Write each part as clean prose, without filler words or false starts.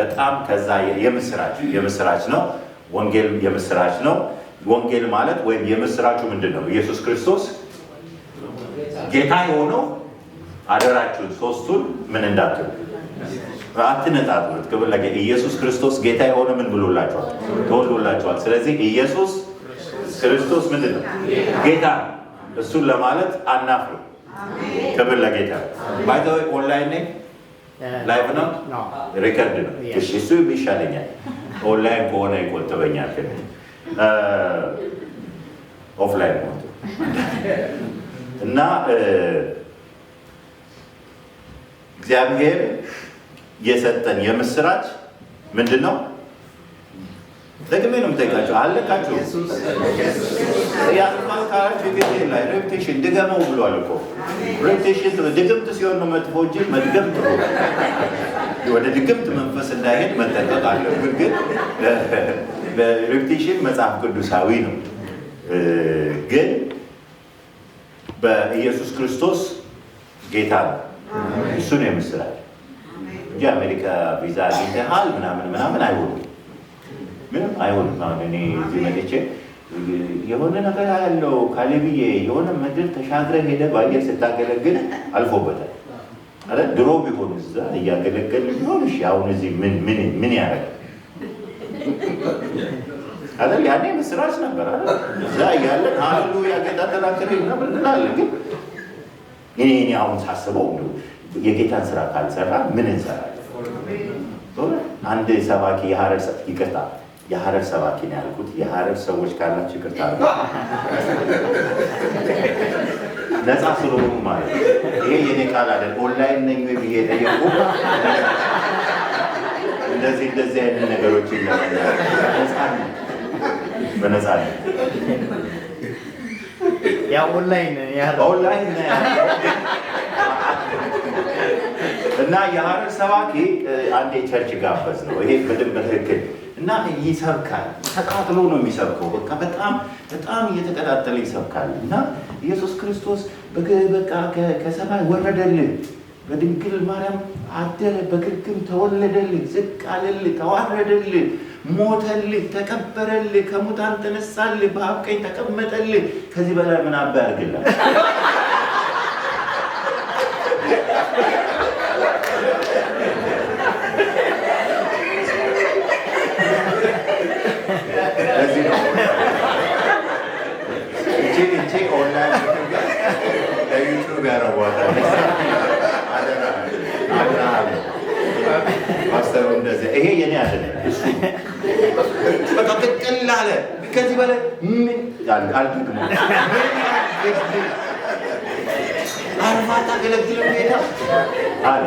በጣም ከዛ የምስራች ነው። ወንጌል የምስራች ነው። ወንጌል ማለት ወይም የምስራቹ ምንድነው? ኢየሱስ ክርስቶስ ጌታ የሆነው አደራችሁን ሶስቱን ምን እንዳትሉ አትነጣጥሉት። ክብር ለጌታ። ኢየሱስ ክርስቶስ ጌታ የሆነ ምን ብሎላችኋል? ተወልዶላችኋል። ስለዚህ ኢየሱስ ክርስቶስ ምንድነው? ጌታ። እሱን ለማለት አናፍርም። ክብር ለጌታ። ባይ ዘ ወይ ኦንላይን ነኝ፣ ላይቭ ነው፣ ሪከርድ ነው። እሱ ይሻለኛል። ኦንላይን ከሆነ ይቆጥበኛል። ኦፍላይን ነው እና እግዚአብሔር የሰጠን የምስራች ምንድነው? ደግሜ ነው የምጠይቃቸው። አለቃችሁ ያልማካችሁ ጊዜ ላይ ሬፕቴሽን ድገመው ብሏል እኮ። ሬፕቴሽን ድግምት ሲሆን ነው መጥፎ እንጂ መድገምት ወደ ድግምት መንፈስ እንዳይሄድ መጠንቀቅ አለብን። ግን በሬፕቴሽን መጽሐፍ ቅዱሳዊ ነው። ግን በኢየሱስ ክርስቶስ ጌታ ነው። እሱ ነው የምስራች እንጂ አሜሪካ ቪዛ አግኝተሃል ምናምን አይሆንም። ምንም አይሆንም። አሁን እኔ እዚህ መጥቼ የሆነ ነገር ያለው ካሌብዬ የሆነ ምድር ተሻግረ ሄደ በአየር ስታገለግል አልፎበታል አይደል? ድሮ ቢሆን እዛ እያገለገል ቢሆን እሺ፣ አሁን እዚህ ምን ያደርጋል አይደል? ያኔ ምስራች ነበር አይደል? እዛ እያለን ሃሌሉያ ጌታ ተናገረኝ ነበር እንላለን። ግን እኔ አሁን ሳስበው የጌታን ስራ ካልሰራ ምን እንሰራለን? አንድ ሰባኪ የሐረር ሰባኪ ነው ያልኩት። የሐረር ሰዎች ካላችሁ ይቅርታ ነፃ ስለሆኑ ማለት ነው። ይሄ የኔ ቃል አይደል። ኦንላይን ነኝ ወይ ብዬ ጠየቁ። እንደዚህ አይነት ነገሮችን በነፃነት ያ ኦንላይን እና የሐረር ሰባኪ አንድ የቸርች ጋበዝ ነው። ይሄ በደንብ በትክክል እና ይሰብካል። ተቃጥሎ ነው የሚሰብከው። በቃ በጣም እየተቀጣጠለ ይሰብካል። እና ኢየሱስ ክርስቶስ በቃ ከሰማይ ወረደልን፣ በድንግል ማርያም አደረ፣ በግርግም ተወለደልን፣ ዝቅ አለልን፣ ተዋረደልን፣ ሞተልን፣ ተቀበረልን፣ ከሙታን ተነሳልን፣ በአብ ቀኝ ተቀመጠልን። ከዚህ በላይ ምን አባ ያርግላል? ፓስተሩ እንደዚህ ይሄ የኔ አይደለም። እሱ በቃ ቅጥል አለ። ከዚህ በላይ ምን አልደግሞ አርፋታ ገለግል ሄዳ አለ።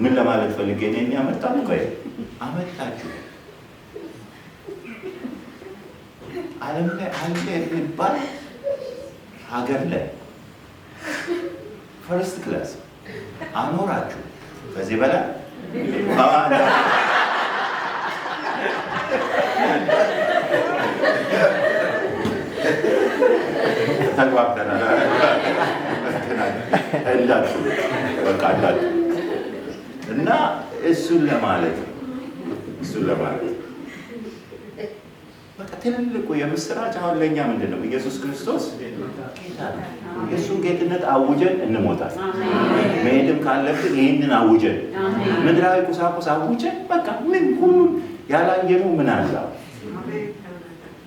ምን ለማለት ፈልጌ ነው? የሚያመጣው ቆይ አመጣችሁ ዓለም ላይ አለ የሚባል ሀገር ላይ ፈርስት ክላስ አኖራችሁ። ከዚህ በላይ ተግባብተናል። እንዳችሁ በቃ እንዳችሁ እና እሱን ለማለት በቃ ትልቁ የምስራች አሁን ለእኛ ምንድን ነው? ኢየሱስ ክርስቶስ ጌታ ነው። የእሱን ጌትነት አውጀን እንሞታል። መሄድም ካለብን ይህንን አውጀን ምድራዊ ቁሳቁስ አውጀን በቃ ምን ሁሉም ያላየነው ምን አለ?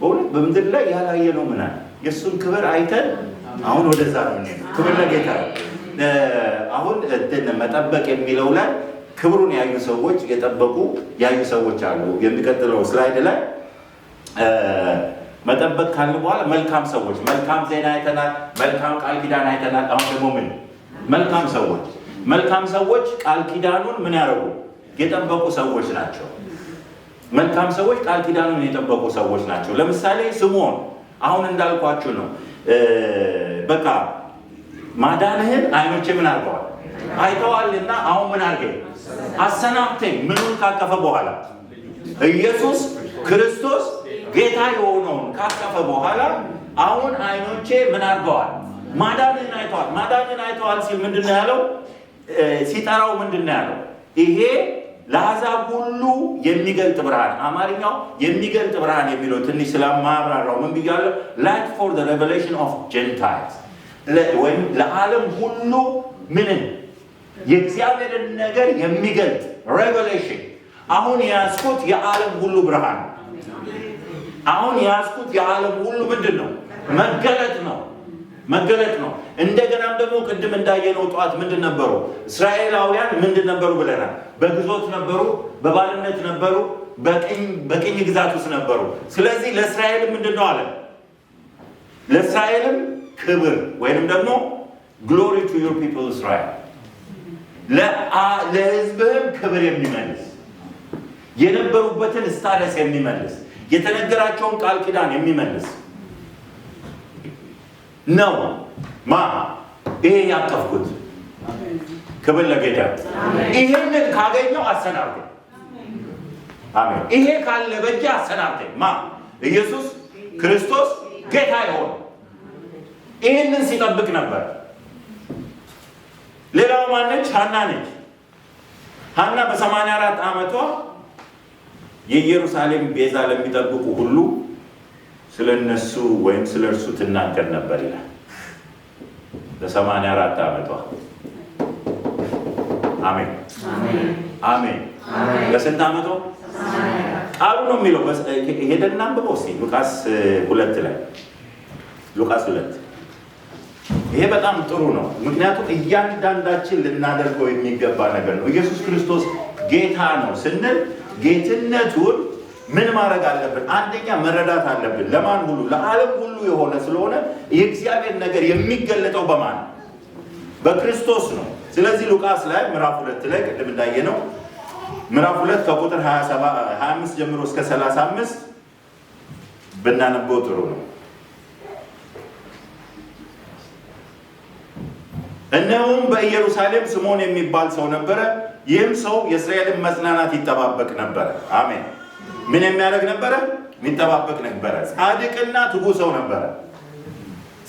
በእውነት በምድር ላይ ያላየነው ምን አለ? የእሱን ክብር አይተን አሁን ወደዛ ነው። ክብር ለጌታ ነው። አሁን መጠበቅ የሚለው ላይ ክብሩን ያዩ ሰዎች የጠበቁ ያዩ ሰዎች አሉ። የሚቀጥለው ስላይድ ላይ መጠበቅ ካለ በኋላ መልካም ሰዎች መልካም ዜና አይተናል። መልካም ቃል ኪዳን አይተናል። አሁን ደግሞ ምን መልካም ሰዎች ቃል ኪዳኑን ምን ያደርጉ የጠበቁ ሰዎች ናቸው። መልካም ሰዎች ቃል ኪዳኑን የጠበቁ ሰዎች ናቸው። ለምሳሌ ስምዖን አሁን እንዳልኳችሁ ነው። በቃ ማዳንህን አይኖቼ ምን አድርገዋል አይተዋልና አሁን ምን አድርገኝ አሰናብተኝ። ምኑን ካቀፈ በኋላ ኢየሱስ ክርስቶስ ጌታ የሆነውን ካቀፈ በኋላ አሁን አይኖቼ ምን አድርገዋል ማዳንህን አይተዋል። ማዳንህን አይተዋል ሲል ምንድን ነው ያለው? ሲጠራው ምንድን ነው ያለው? ይሄ ለአሕዛብ ሁሉ የሚገልጥ ብርሃን። አማርኛው የሚገልጥ ብርሃን የሚለው ትንሽ ስለማብራራው ምን ብያለሁ? light for the revelation of Gentiles ወይም ለዓለም ሁሉ ምንን የእግዚአብሔርን ነገር የሚገልጥ revelation። አሁን የያዝኩት የዓለም ሁሉ ብርሃን ነው። አሁን የያዝኩት የዓለም ሁሉ ምንድን ነው? መገለጥ ነው። መገለጥ ነው። እንደገናም ደግሞ ቅድም እንዳየነው ጠዋት ምንድን ነበሩ? እስራኤላውያን ምንድን ነበሩ ብለናል? በግዞት ነበሩ፣ በባርነት ነበሩ፣ በቅኝ ግዛት ውስጥ ነበሩ። ስለዚህ ለእስራኤልም ምንድን ነው አለ? ለእስራኤልም ክብር ወይንም ደግሞ ግሎሪ ቱ ዩር ፒፕል እስራኤል፣ ለሕዝብህም ክብር የሚመልስ የነበሩበትን ስታተስ የሚመልስ የተነገራቸውን ቃል ኪዳን የሚመልስ ነው። ይሄ ያቀፍኩት ክብር ለጌታ። ይሄንን ካገኘው አሰናብተኝ። አሜን። ይሄ ካለ በእጅ አሰናብተኝ። ኢየሱስ ክርስቶስ ጌታ ይሆን። ይሄንን ሲጠብቅ ነበር። ሌላው ማነች? ሐና ነች። ሐና በ84 ዓመቷ የኢየሩሳሌም ቤዛ ለሚጠብቁ ሁሉ ስለ እነሱ ወይም ስለ እርሱ ትናገር ነበር ይላል። በ84 ዓመቷ አሜን አሜን። በስንት ዓመቷ? ቃሉ ነው የሚለው። ሄደን እናንብበው እስኪ ሉቃስ 2 ላይ ሉቃስ 2። ይሄ በጣም ጥሩ ነው፣ ምክንያቱም እያንዳንዳችን ልናደርገው የሚገባ ነገር ነው። ኢየሱስ ክርስቶስ ጌታ ነው ስንል ጌትነቱን ምን ማድረግ አለብን? አንደኛ መረዳት አለብን። ለማን ሁሉ? ለዓለም ሁሉ የሆነ ስለሆነ የእግዚአብሔር ነገር የሚገለጠው በማን? በክርስቶስ ነው። ስለዚህ ሉቃስ ላይ ምዕራፍ 2 ላይ ቅድም እንዳየነው ምዕራፍ 2 ከቁጥር 25 ጀምሮ እስከ 35 ብናነበው ጥሩ ነው። እነሆም በኢየሩሳሌም ስምዖን የሚባል ሰው ነበረ። ይህም ሰው የእስራኤልን መጽናናት ይጠባበቅ ነበረ። አሜን። ምን የሚያደርግ ነበረ? የሚጠባበቅ ነበረ። ጻድቅና ትጉ ሰው ነበረ።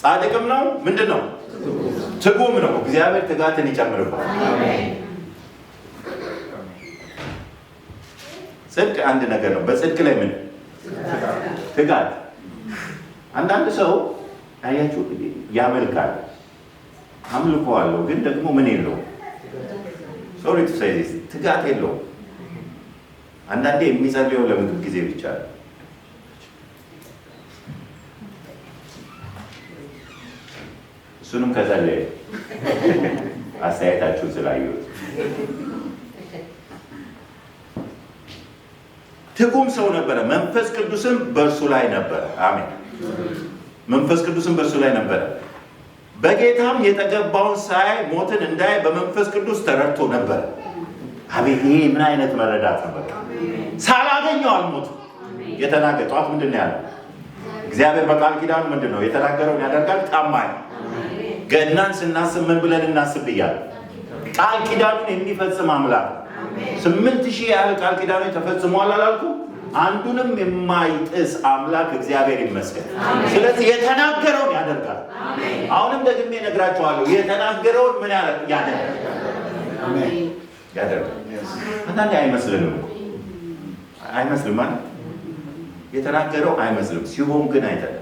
ጻድቅም ነው። ምንድን ነው? ትጉም ነው። እግዚአብሔር ትጋትን ይጨምርባል። ጽድቅ አንድ ነገር ነው። በጽድቅ ላይ ምን ትጋት። አንዳንድ ሰው አያችሁ ያመልካል፣ አምልኮ አለው፣ ግን ደግሞ ምን የለው? ሶሪ ቱ ሴይ ዲስ ትጋት የለው። አንዳንዴ የሚጸልየው ለምግብ ጊዜ ብቻ ነው። እሱንም ከጸለየ አስተያየታችሁን ስላየሁት ትጉም ሰው ነበረ። መንፈስ ቅዱስም በእርሱ ላይ ነበረ። አሜን። መንፈስ ቅዱስም በእርሱ ላይ ነበረ። በጌታም የተገባውን ሳያይ ሞትን እንዳይ በመንፈስ ቅዱስ ተረድቶ ነበር። አቤት! ይሄ ምን አይነት መረዳት ነበር! ሳላገኘው አልሞትም። የተናገረ ጠዋት ምንድን ነው ያለው? እግዚአብሔር በቃል ኪዳኑ ምንድን ነው የተናገረውን ያደርጋል። ታማኝ ገናን ስናስብ ምን ብለን እናስብ እያለ ቃል ኪዳኑን የሚፈጽም አምላክ 8000 ያህል ቃል ኪዳኖች ተፈጽሟል አላልኩ? አንዱንም የማይጥስ አምላክ እግዚአብሔር ይመስገን። ስለዚህ የተናገረውን ያደርጋል። አሁንም ደግሜ እነግራቸዋለሁ፣ የተናገረውን ምን ያደርጋል? አንዳንዴ አይመስልንም። አይመስልም ማለት የተናገረው አይመስልም፣ ሲሆን ግን አይደለም።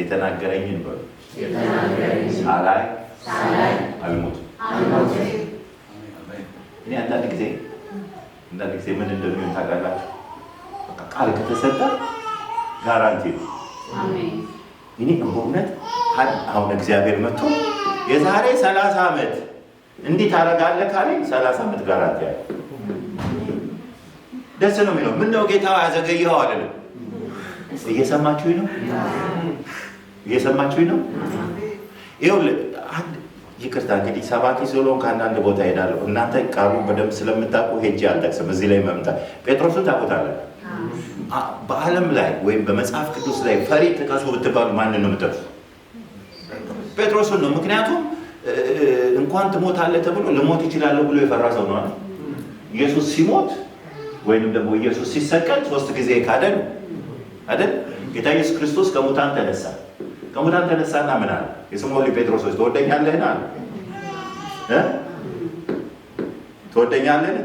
የተናገረኝን በሉ ሳላይ አልሞትም። እኔ አንዳንድ ጊዜ ምን እንደሚሆን ታውቃላችሁ? ቃል ከተሰጠ ጋራንቲ ነው። እኔ በእውነት አሁን እግዚአብሔር መጥቶ የዛሬ 30 ዓመት እንዲህ ታደርጋለህ ካለኝ 30 ዓመት ጋራንቲ ያለ ደስ ነው የሚለው። ምነው ጌታ ያዘገየኸው አይደለም። እየሰማችሁኝ ነው? እየሰማችሁኝ ነው? ይኸውልህ ይቅርታ እንግዲህ ሰባኪ ስለሆንኩ ከአንዳንድ ቦታ ሄዳለሁ። እናንተ ቃሉን በደንብ ስለምታውቁ ሄጄ አልጠቅስም። እዚህ ላይ መምጣት ጴጥሮስን ታውቁታለን። በዓለም ላይ ወይም በመጽሐፍ ቅዱስ ላይ ፈሪ ጥቀሱ ብትባሉ ማንን ነው የምትጠቅሱ? ጴጥሮስን ነው። ምክንያቱም እንኳን ትሞታለህ ተብሎ ልሞት ይችላለሁ ብሎ የፈራ ሰው ነው አይደል? ኢየሱስ ሲሞት ወይንም ደግሞ ኢየሱስ ሲሰቀል 3 ጊዜ ካደ ነው አይደል? ጌታ ኢየሱስ ክርስቶስ ከሙታን ተነሳ። ከሙታን ተነሳና ምን አለ? የስምዖን ጴጥሮስ ሆይ ትወደኛለህን አለ።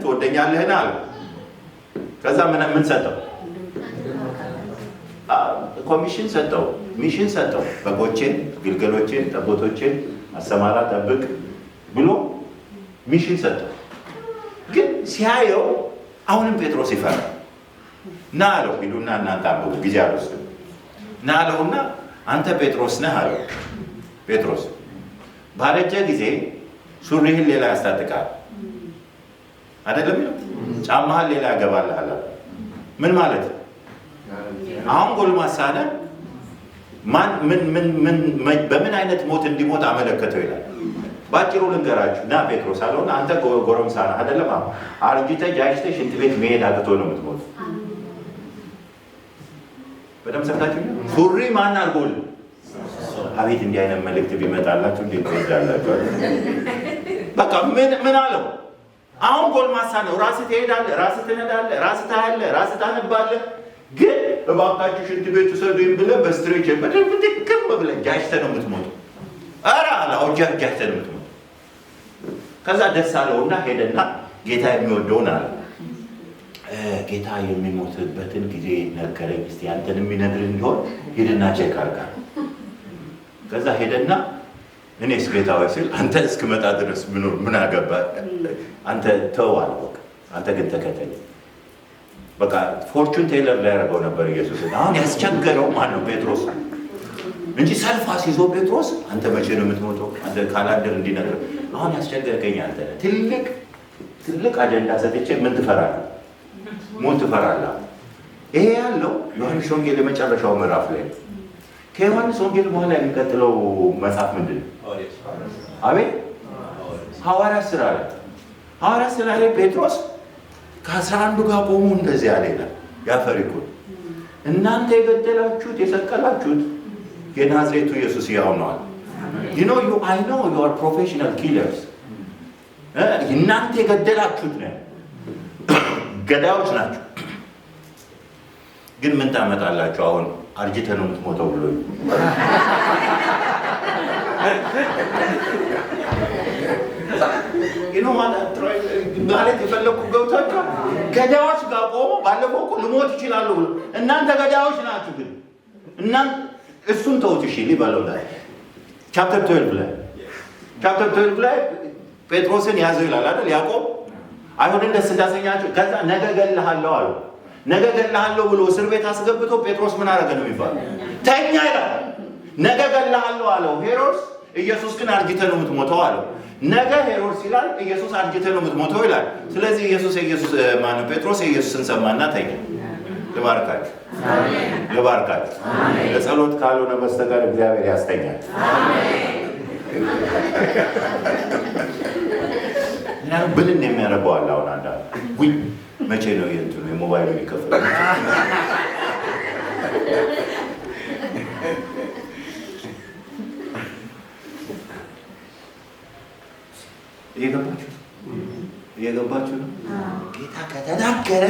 ትወደኛለህን አለ። ከዛ ምን ሰጠው? ኮሚሽን ሰጠው፣ ሚሽን ሰጠው። በጎቼን፣ ግልገሎቼን፣ ጠቦቶቼን አሰማራ፣ ጠብቅ ብሎ ሚሽን ሰጠው። ግን ሲያየው አሁንም ጴጥሮስ ይፈራል። ና አለው። ሂዱና እናንተ አንብቡ፣ ጊዜ አልወስድም። ና አለውና አንተ ጴጥሮስ ነህ አለው። ጴጥሮስ ባረጀ ጊዜ ሱሪህን ሌላ ያስታጥቃል አይደለም? ጫማህን ሌላ ያገባልሃል። ምን ማለት ነው? አሁን ጎልማሳ ነህ። በምን አይነት ሞት እንዲሞት አመለከተው ይላል። ባጭሩ ልንገራችሁ። ና ጴጥሮስ አለውና አንተ ጎረምሳ ነህ አይደለም? አርጅተህ ጃጅተህ ሽንት ቤት መሄድ አቅቶ ነው የምትሞት። በደምብ ሰምታችሁ። ሱሪ ማን አድርጎልህ? አቤት እንዲህ አይነት መልእክት ቢመጣላችሁ እንዴት ትሄዳላችሁ? በቃ ምን አለው? አሁን ጎልማሳ ነው። ራስህ ትሄዳለህ፣ ራስህ ትነዳለህ፣ ራስህ ታያለህ፣ ራስህ ታነባለህ። ግን እባካችሁ ሽንት ቤት ውሰዱኝ ብለህ በስትሬቸር በደንብ ድክም ብለህ ጃጅተህ ነው የምትሞተው። ኧረ አላው ጃጅተህ ነው የምትሞተው። ከዛ ደስ አለውና ሄደና ጌታ የሚወደውን አለ። ጌታ የሚሞትበትን ጊዜ ነገረኝ። እስቲ አንተን የሚነግር እንዲሆን ሄድና ቼክ አድርጋ። ከዛ ሄደና እኔስ ጌታ ወይ ሲል አንተ እስክመጣ ድረስ ምን አገባ አንተ ተዋል። በቃ አንተ ግን ተከተል። በቃ ፎርቹን ቴለር ላይ ያደረገው ነበር ኢየሱስ። አሁን ያስቸገረው ማን ነው? ጴጥሮስ እንጂ ሰልፍ አስይዞ ጴጥሮስ አንተ መቼ ነው የምትሞተው? አንተ ካላንደር እንዲነግር አሁን ያስቸገርከኝ አንተ ነህ። ትልቅ አጀንዳ ሰጥቼ ምን ትፈራለህ? ሞት ትፈራለህ? ይሄ ያለው ዮሐንስ ወንጌል የመጨረሻው ምዕራፍ ላይ። ከዮሐንስ ወንጌል በኋላ የሚቀጥለው መጽሐፍ ምንድን ነው? አቤት ሐዋርያት ሥራ ላይ። ሐዋርያት ሥራ ላይ ጴጥሮስ ከ11 ጋር ቆሙ። እንደዚህ አለ ይላል። ያፈሪኩት እናንተ የገደላችሁት የሰቀላችሁት የናዝሬቱ ኢየሱስ ያው ነው አለ። I know you are professional killers። እናንተ የገደላችሁት ነው፣ ገዳዮች ናቸው። ግን ምን ታመጣላችሁ? አሁን አርጅተህ ነው የምትሞተው ብሎ ማለት የፈለግኩ ገብታችሁ ገዳዮች ጋር ቆሞ ባለፈው እኮ ልሞት ይችላሉ ብሎ እናንተ ገዳዮች ናችሁ። ግን እናንተ እሱን ተውት። እሺ ሊበለው ላይ ቻፕተር 12 ላይ ጴጥሮስን ያዘው ይላል አይደል? ያዕቆብ አይሁድን ደስ እንዳሰኛቸው ከዛ ነገ እገልሃለሁ አለው። ነገ እገልሃለሁ ብሎ እስር ቤት አስገብቶ ጴጥሮስ ምን አደረገ ነው የሚባለው? ተኛ ይላል። ነገ እገልሃለሁ አለው ሄሮድስ። ኢየሱስ ግን አርጅተህ ነው የምትሞተው አለው። ነገ ሄሮድስ ይላል፣ ኢየሱስ አርጅተህ ነው የምትሞተው ይላል። ስለዚህ ማነው ጴጥሮስ የኢየሱስን ሰማና ተኛ። ልባርካችሁ ለጸሎት ካልሆነ በስተቀር እግዚአብሔር ያስተኛል። እና ብልን የሚያደርገው አለ። አሁን አንዳንድ መቼ ነው የሞባይሉ የሚከፍለው? እየገባችሁ ነው? ጌታ ከተናገረ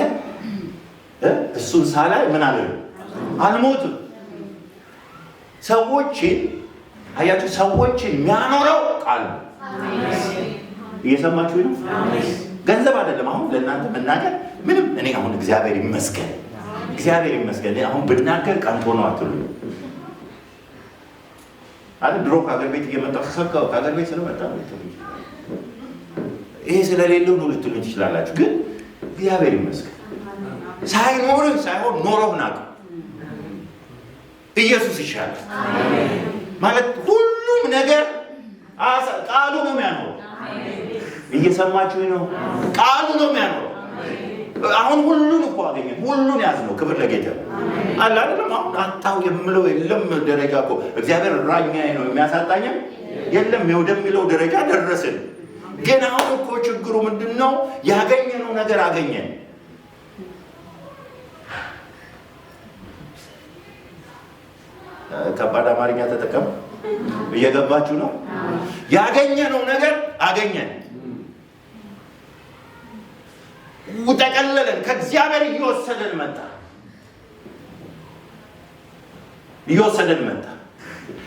እሱን ሳላይ ምን አለ? አልሞትም። ሰዎችን አያችሁ፣ ሰዎችን የሚያኖረው ቃል ነው። እየሰማችሁ ነው? ገንዘብ አይደለም። አሁን ለእናንተ መናገር ምንም እኔ አሁን እግዚአብሔር ይመስገን አሁን ብናገር ቀንቶ ነው አትሉ አይደል? ድሮ ከሀገር ቤት እየመጣሁ ተሰብከው ከሀገር ቤት ስለመጣ ይሄ ስለሌለው ነው ልትሉ ትችላላችሁ። ግን እግዚአብሔር ይመስገን ሳይኖርህ ሳይሆን ኖረህ ናቅ። ኢየሱስ ይሻላል ማለት ሁሉም ነገር ቃሉ ነው የሚያኖረው። እየሰማችሁ ነው? ቃሉ ነው የሚያኖረው። አሁን ሁሉን እኮ አገኘ፣ ሁሉን ያዝ ነው። ክብር ለጌታ አለ አይደለም? አሁን አጣው የምለው የለም። ደረጃ እኮ እግዚአብሔር እረኛዬ ነው የሚያሳጣኝም የለም ወደሚለው ደረጃ ደረስን። ግን አሁን እኮ ችግሩ ምንድነው? ያገኘነው ነገር አገኘን። ከባድ አማርኛ ተጠቀም እየገባችሁ ነው? ያገኘነው ነገር አገኘን፣ ጠቀለለን፣ ከእግዚአብሔር እየወሰደን መጣ።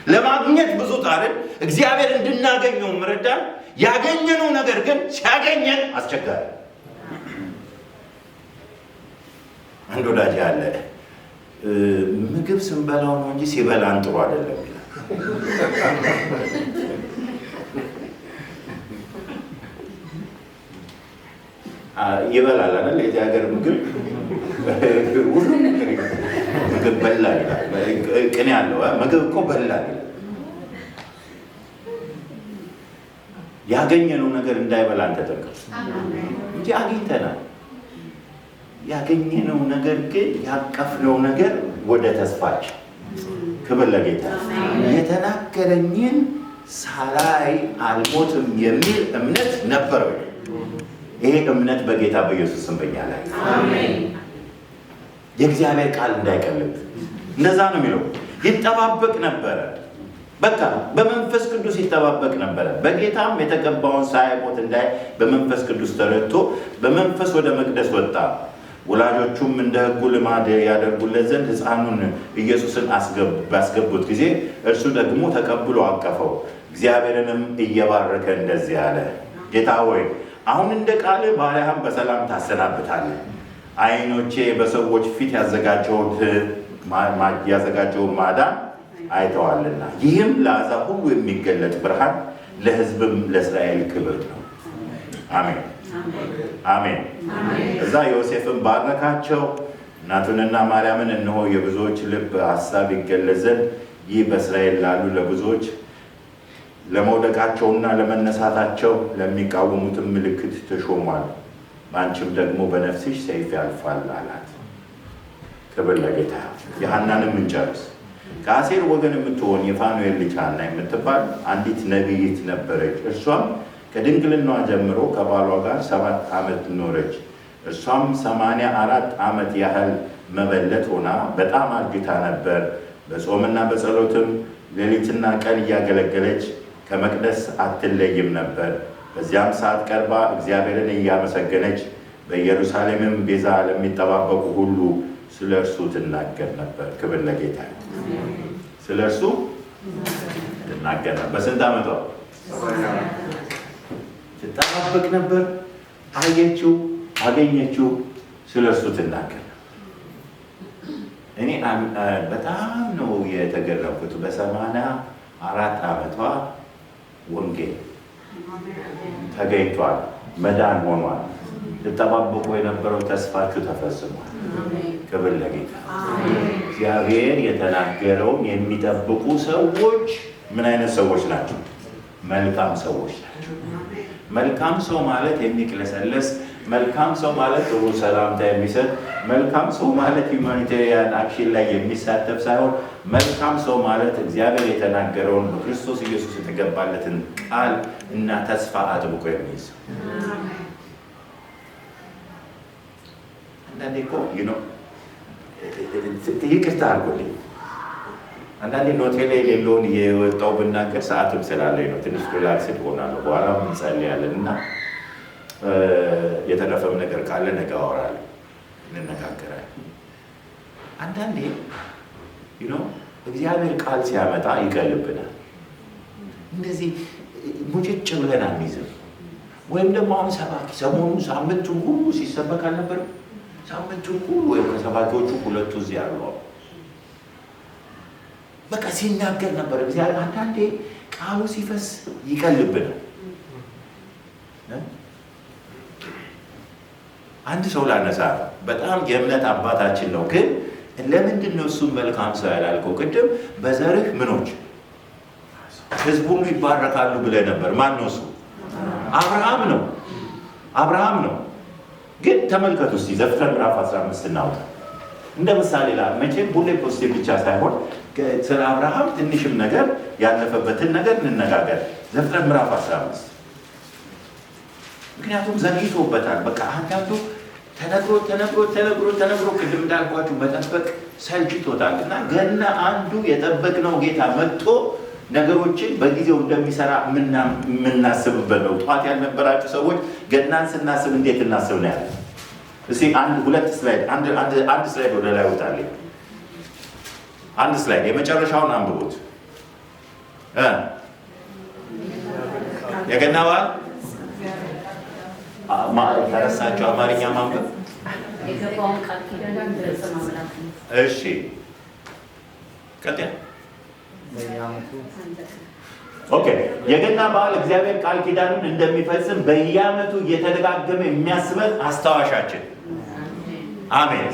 ለማግኘት ብዙ ጣርን፣ እግዚአብሔር እንድናገኘው ምረዳን። ያገኘነው ነገር ግን ሲያገኘን አስቸጋሪ። አንድ ወዳጅ አለ፣ ምግብ ስንበላው ነው እንጂ ሲበላን ጥሩ አይደለም ይላል። ይበላል አይደል? የዚህ ሀገር ምግብ ሁሉም ምግብ በላ ይላል። ቅኔ ያለው ምግብ እኮ በላ ይላል። ያገኘነው ነገር እንዳይበላን ተጠንቀቁ እንጂ አግኝተናል። ያገኘነው ነገር ግን ያቀፍነው ነገር ወደ ተስፋችን። ክብር ለጌታ። የተናገረኝን ሳላይ አልሞትም የሚል እምነት ነበረው። ይሄ እምነት በጌታ በኢየሱስ ስም በእኛ ላይ አሜን። የእግዚአብሔር ቃል እንዳይቀልብ እንደዛ ነው የሚለው። ይጠባበቅ ነበረ። በቃ በመንፈስ ቅዱስ ይጠባበቅ ነበረ። በጌታም የተቀባውን ሳይሞት እንዳይ በመንፈስ ቅዱስ ተረድቶ በመንፈስ ወደ መቅደስ ወጣ። ወላጆቹም እንደ ሕጉ ልማድ ያደርጉለት ዘንድ ሕፃኑን ኢየሱስን ባስገቡት ጊዜ እርሱ ደግሞ ተቀብሎ አቀፈው። እግዚአብሔርንም እየባረከ እንደዚህ አለ፣ ጌታ ሆይ አሁን እንደ ቃልህ ባሪያህን በሰላም ታሰናብታለህ። ዓይኖቼ በሰዎች ፊት ያዘጋጀውን ማዳን አይተዋልና፣ ይህም ለአሕዛብ ሁሉ የሚገለጥ ብርሃን፣ ለሕዝብም ለእስራኤል ክብር ነው። አሜን አሜን። እዛ ዮሴፍን ባረካቸው። እናቱንና ማርያምን እነሆ የብዙዎች ልብ ሐሳብ ይገለጽ ዘንድ ይህ በእስራኤል ላሉ ለብዙዎች ለመውደቃቸውና ለመነሳታቸው ለሚቃወሙትም ምልክት ተሾሟል። በአንቺም ደግሞ በነፍስሽ ሰይፍ ያልፋል አላት። ክብር ለጌታ። የሐናንም እንጨርስ። ከአሴር ወገን የምትሆን የፋኑኤል ልጅ ሐና የምትባል አንዲት ነቢይት ነበረች። እርሷም ከድንግልናዋ ጀምሮ ከባሏ ጋር 7 ዓመት ኖረች። እርሷም 84 ዓመት ያህል መበለት ሆና በጣም አርጅታ ነበር። በጾምና በጸሎትም ሌሊትና ቀን እያገለገለች ከመቅደስ አትለይም ነበር። በዚያም ሰዓት ቀርባ እግዚአብሔርን እያመሰገነች በኢየሩሳሌምም ቤዛ ለሚጠባበቁ ሁሉ ስለ እርሱ ትናገር ነበር። ክብር ለጌታ። ስለ እርሱ ትናገር ነበር። በስንት ዓመቷ ትጠባበቅ ነበር? አየችው፣ አገኘችው፣ ስለ እርሱ ትናገር ነበር። እኔ በጣም ነው የተገረምኩት። በ84 ዓመቷ ወንጌል ተገኝቷል፣ መዳን ሆኗል። ትጠባበቁ የነበረው ተስፋችሁ ተፈጽሟል። ክብር ለጌታ። እግዚአብሔር የተናገረውን የሚጠብቁ ሰዎች ምን አይነት ሰዎች ናቸው? መልካም ሰዎች ናቸው። መልካም ሰው ማለት የሚቅለሰለስ፣ መልካም ሰው ማለት ጥሩ ሰላምታ የሚሰጥ፣ መልካም ሰው ማለት ሁማኒታሪያን አክሽን ላይ የሚሳተፍ ሳይሆን መልካም ሰው ማለት እግዚአብሔር የተናገረውን በክርስቶስ ኢየሱስ የተገባለትን ቃል እና ተስፋ አጥብቆ የሚይዝ። አንዳንዴ እኮ ይቅርታ አድርጎልኝ አንዳንዴ ኖቴ ላይ የሌለውን የወጣው ብናገር ሰዓትም ስላለኝ ነው። ትንሽ ሪላክስድ ሆናለሁ። በኋላ እንጸልያለን እና የተረፈም ነገር ካለ ነገ አወራለሁ፣ እንነጋገራለን። አንዳንዴ እግዚአብሔር ቃል ሲያመጣ ይቀልብናል። እንደዚህ ሙጭጭ ብለን አንይዝም። ወይም ደግሞ አሁን ሰባኪ ሰሞኑን ሳምንቱን ሁሉ ሲሰበክ አልነበረም? ሳምንቱን ሁሉ ወይም ከሰባኪዎቹ ሁለቱ እዚህ ያሉ በቃ ሲናገር ነበር እግዚአብሔር። አንዳንዴ ቃሉ ሲፈስ ይቀልብናል። አንድ ሰው ላነሳ፣ በጣም የእምነት አባታችን ነው። ግን ለምንድን ነው እሱም መልካም ሰው ያላልከው? ቅድም በዘርህ ምኖች ሕዝብ ሁሉ ይባረካሉ ብለህ ነበር። ማን ነው እሱ? አብርሃም ነው። አብርሃም ነው። ግን ተመልከቱ እስቲ ዘፍጥረት ምዕራፍ 15 እናውጣ እንደ ምሳሌ መቼም ሁሌ ፖዚቲቭ ብቻ ሳይሆን ስለ አብርሃም ትንሽም ነገር ያለፈበትን ነገር እንነጋገር። ዘፍጥረት ምዕራፍ 15 ምክንያቱም ዘግይቶበታል። በቃ አንዳንዱ ተነግሮ ቅድም እንዳልኳችሁ መጠበቅ ሰልችቶታል እና ገና አንዱ የጠበቅነው ጌታ መጥቶ ነገሮችን በጊዜው እንደሚሰራ የምናስብበት ነው። ጠዋት ያልነበራችሁ ሰዎች ገናን ስናስብ እንዴት እናስብ ነው ያለ። እስቲ ሁለት ስላይድ አንድ ስላይድ ወደ ላይ ወጣልኝ። አንድ ስላይድ የመጨረሻውን አንብቡት። የገና በዓል ተረሳችሁ አማርኛ ማንበብ? እሺ ቀጥያ ኦኬ። የገና በዓል እግዚአብሔር ቃል ኪዳኑን እንደሚፈጽም በየዓመቱ እየተደጋገመ የሚያስበን አስታዋሻችን። አሜን።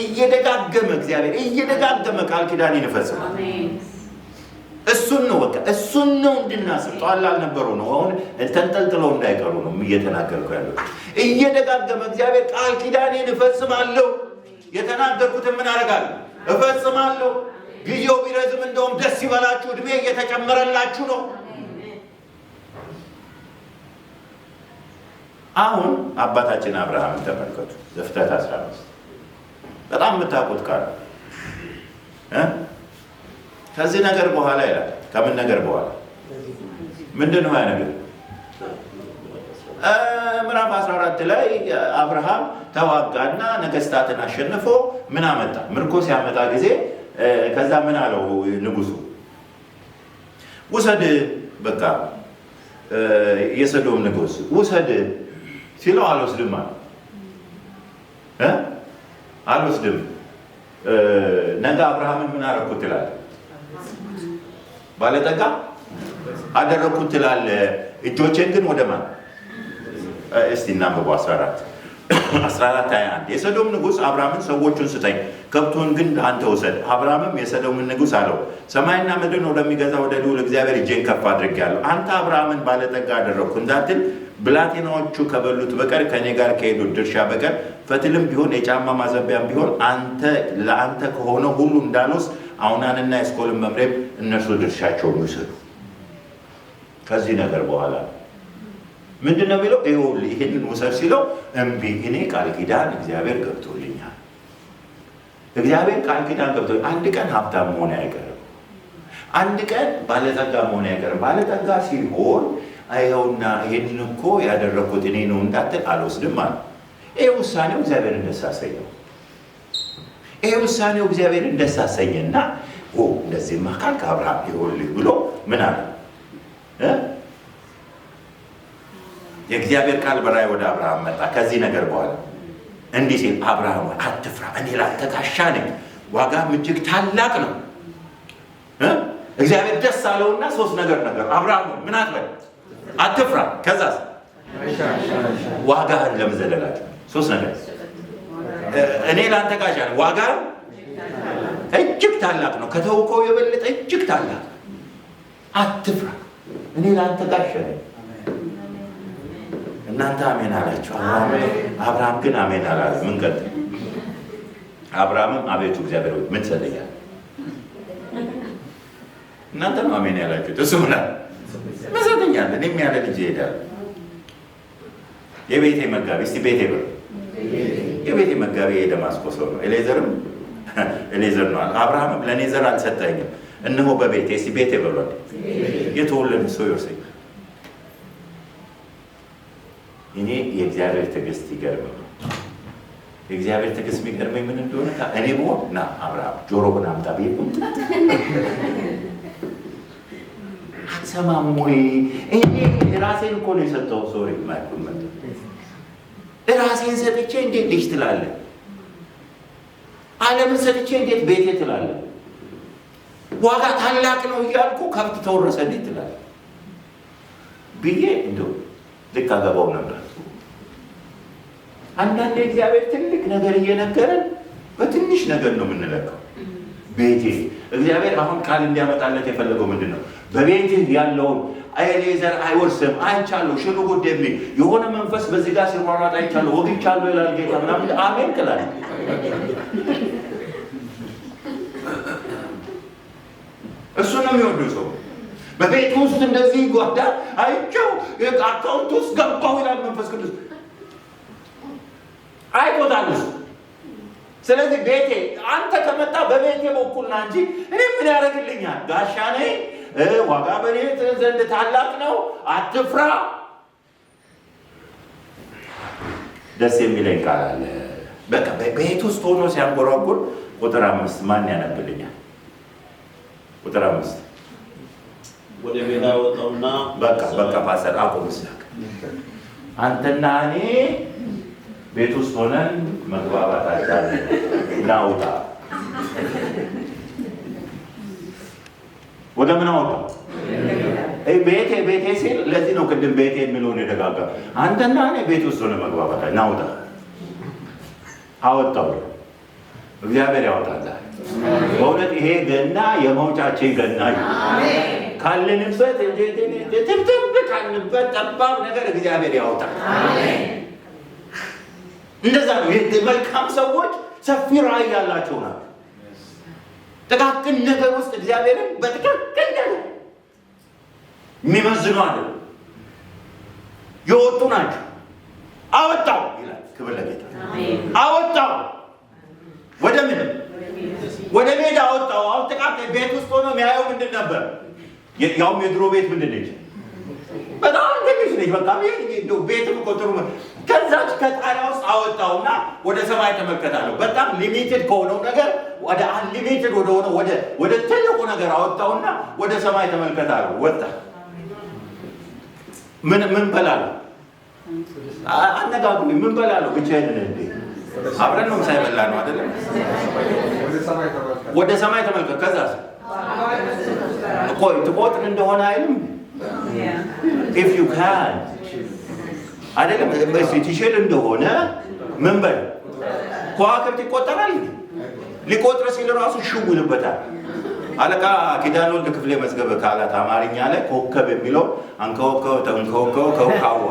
እየደጋገመ እግዚአብሔር እየደጋገመ ቃል ኪዳኑን ይፈጽማል። እሱን ነው በቃ እሱን ነው እንድናስብ። ጧል አልነበሩ ነው አሁን ተንጠልጥለው እንዳይቀሩ ነው እየተናገርኩ ያለው። እየደጋገመ እግዚአብሔር ቃል ኪዳኔን እፈጽማለሁ፣ የተናገርኩትን ምን አደርጋለሁ? እፈጽማለሁ። ጊዜው ቢረዝም እንደውም ደስ ይበላችሁ፣ እድሜ እየተጨመረላችሁ ነው። አሁን አባታችን አብርሃምን ተመልከቱ። ዘፍጥረት 15 በጣም የምታውቁት ቃል ከዚህ ነገር በኋላ ይላል። ከምን ነገር በኋላ ምንድን ነው ያ ነገር? ምዕራፍ 14 ላይ አብርሃም ተዋጋና ነገስታትን አሸንፎ ምን አመጣ? ምርኮ ሲያመጣ ጊዜ ከዛ ምን አለው ንጉሱ? ውሰድ በቃ የሰዶም ንጉስ ውሰድ ሲለው አልወስድም አለ። አልወስድም። ነገ አብርሃምን ምን አደረኩት ትላለህ? ባለጠጋ አደረኩት ትላለህ። እጆቼን ግን ወደ ማን? እስቲ እናንብበው 14:21 የሰዶም ንጉስ አብርሃምን ሰዎቹን ስጠኝ፣ ከብቱን ግን አንተ ውሰድ። አብርሃምም የሰዶምን ንጉስ አለው ሰማይና ምድርን ወደሚገዛ ወደ ልዑል እግዚአብሔር እጄን ከፍ አድርጌአለሁ። አንተ አብርሃምን ባለጠጋ አደረግኩ እንዳትል ብላቴናዎቹ ከበሉት በቀር ከእኔ ጋር ከሄዱት ድርሻ በቀር ፈትልም ቢሆን የጫማ ማዘቢያም ቢሆን ለአንተ ከሆነ ሁሉ እንዳልወስድ አውናንና የስኮልን መምሬም እነርሱ ድርሻቸውን ይውሰዱ። ከዚህ ነገር በኋላ ምንድን ነው የሚለው? ይኸውልህ ይህንን ውሰድ ሲለው እምቢ። እኔ ቃል ኪዳን እግዚአብሔር ገብቶልኛል። እግዚአብሔር ቃል ኪዳን ገብቶልኛል። አንድ ቀን ሀብታም መሆን አይቀርም። አንድ ቀን ባለጠጋ መሆን አይቀርም። ባለጠጋ ሲሆን ይኸውና ይህንን እኮ ያደረግኩት እኔ ነው እንዳትል አልወስድም አለ። ይህ ውሳኔው እግዚአብሔርን ደስ አሰኘው። ይሄ ውሳኔው እግዚአብሔርን ደስ አሰኘና እንደዚህማ ካልክ አብርሃም ይኸውልህ ብሎ ምን አለ? የእግዚአብሔር ቃል በራእይ ወደ አብርሃም መጣ። ከዚህ ነገር በኋላ እንዲህ ሲል አብርሃም አትፍራ፣ እኔ ላንተ ጋሻ ነኝ፣ ዋጋም እጅግ ታላቅ ነው። እግዚአብሔር ደስ አለውና ሶስት ነገር አብርሃም ምን አትበል? አትፍራ። ከዛስ ዋጋህን ለመዘለላቸው ሶስት ነገር እኔ ላንተ ጋሻ ነኝ፣ ዋጋ እጅግ ታላቅ ነው፣ ከተውከው የበለጠ እጅግ ታላቅ። አትፍራ፣ እኔ ላንተ ጋሻ ነኝ። እናንተ አሜን አላችሁ። አብርሃም ግን አሜን አላለ። ምን ቀጥል? አብርሃምም አቤቱ እግዚአብሔር ሆይ ምን ትሰጠኛለህ? እናንተ ነው አሜን ያላችሁት። እሱ ምን አለ? ምን ትሰጠኛለህ? እኔም ያለ ልጅ ይሄዳል። የቤቴ መጋቢ እስቲ ቤቴ ብሎ የቤቴ መጋቢ የደማስቆ ሰው ነው። ኤሌዘር ነው። አብርሃምም ለእኔ ዘር አልሰጠኝም፣ እነሆ በቤቴ እስቲ ቤቴ ብሏል። የተወለደ ሰው ይወርሰኛል። እኔ የእግዚአብሔር ትዕግስት ይገርመኝ። የእግዚአብሔር ትዕግስት የሚገርመኝ ምን እንደሆነ እኔ ብሆን ና አብርሃም ጆሮህን አምጣ ብዬ አትሰማም ወይ? እኔ ራሴን እኮ ነው የሰጠው። ሶሪ ማይኩመት ራሴን ሰጥቼ እንዴት ልጅ ትላለህ? ዓለምን ሰጥቼ እንዴት ቤቴ ትላለህ? ዋጋ ታላቅ ነው እያልኩ ከብት ተወረሰ እንዴት ትላለህ ብዬ እንደው ልክ አገባው ነበር። አንዳንድ እግዚአብሔር ትልቅ ነገር እየነገረን በትንሽ ነገር ነው የምንለካው። ቤቴ እግዚአብሔር አሁን ቃል እንዲያመጣለት የፈለገው ምንድን ነው? በቤትህ ያለውን ኤሌዘር አይወርስም አይቻለሁ፣ ሽሉ ጉድ የሚል የሆነ መንፈስ በዚህ ጋር ሲሯሯጥ አይቻለሁ፣ ወግቻለሁ ይላል ጌታ ምናምን። አሜን ክላል እሱ ነው የሚወደው ሰው። በቤት ውስጥ እንደዚህ ጓዳ አይቼው አካውንት ውስጥ ገባሁ ይላል መንፈስ ቅዱስ። አይቶታል እሱ። ስለዚህ ቤቴ አንተ ከመጣ በቤቴ በኩልና እንጂ እኔ ምን ያደርግልኛል? ጋሻ ነኝ፣ ዋጋ በኔ ዘንድ ታላቅ ነው፣ አትፍራ። ደስ የሚለኝ ቃል አለ። በቃ በቤት ውስጥ ሆኖ ሲያንጎራጉር ቁጥር 5 ማን ያነብልኛል? ቁጥር 5 ወደ ሜዳ ወጣውና በቃ ፓስተር አቆም ስላክ አንተና እኔ ቤት ውስጥ ሆነን መግባባት አልቻለን። ናውጣ ወደ ምን አወጣው? ቤቴ ሲል ለዚህ ነው ቅድም ቤቴ የሚለውን የደጋጋ አንተና እኔ ቤት ውስጥ ሆነ መግባባት ናውጣ አወጣው። እግዚአብሔር ያወጣል። በእውነት ይሄ ገና የመውጫችን ገና ካለንበት ትብትብ ካለንበት ጠባብ ነገር እግዚአብሔር ያወጣል። እንደዛ ነው። መልካም ሰዎች ሰፊ ራዕይ ያላቸው ናቸው። ጥቃቅን ነገር ውስጥ እግዚአብሔርን በጥቃቅን ነገር የሚመዝኑ አይደለም፣ የወጡ ናቸው። አወጣው ይላል። ክብር ለጌታ። አወጣው ወደ ምን? ወደ ሜዳ አወጣው። አሁን ጥቃቅን ቤት ውስጥ ሆኖ የሚያየው ምንድን ነበር? ያውም የድሮ ቤት ምንድን ነች? በጣም ትንሽ ነች። በቃ ቤት ቁጥሩ ከዛች ከጣሪያ ውስጥ አወጣውና ወደ ሰማይ ተመልከታለሁ። በጣም ሊሚትድ ከሆነው ነገር ወደ አንሊሚትድ ወደሆነ ወደ ትልቁ ነገር አወጣውና ወደ ሰማይ ተመልከታለሁ። ወጣ። ምን በላለሁ? አነጋግሩኝ። ምን በላለሁ? ብቻዬን እንዴ? አብረን ነው ሳይበላ ነው አይደለም? ወደ ሰማይ ተመልከት። ከዛስ ቆይ ትቆጥር እንደሆነ አይልም? if you can አይደለም ትችል እንደሆነ ምን በል ከዋክብት ይቆጠራል። ሊቆጥር ሲል ራሱ ሽው ይልበታል። አለቃ ኪዳነ ወልድ ክፍሌ መዝገበ ቃላት አማርኛ ላይ ኮከብ የሚለው አንከወከው ተንከወከው ከውካዋ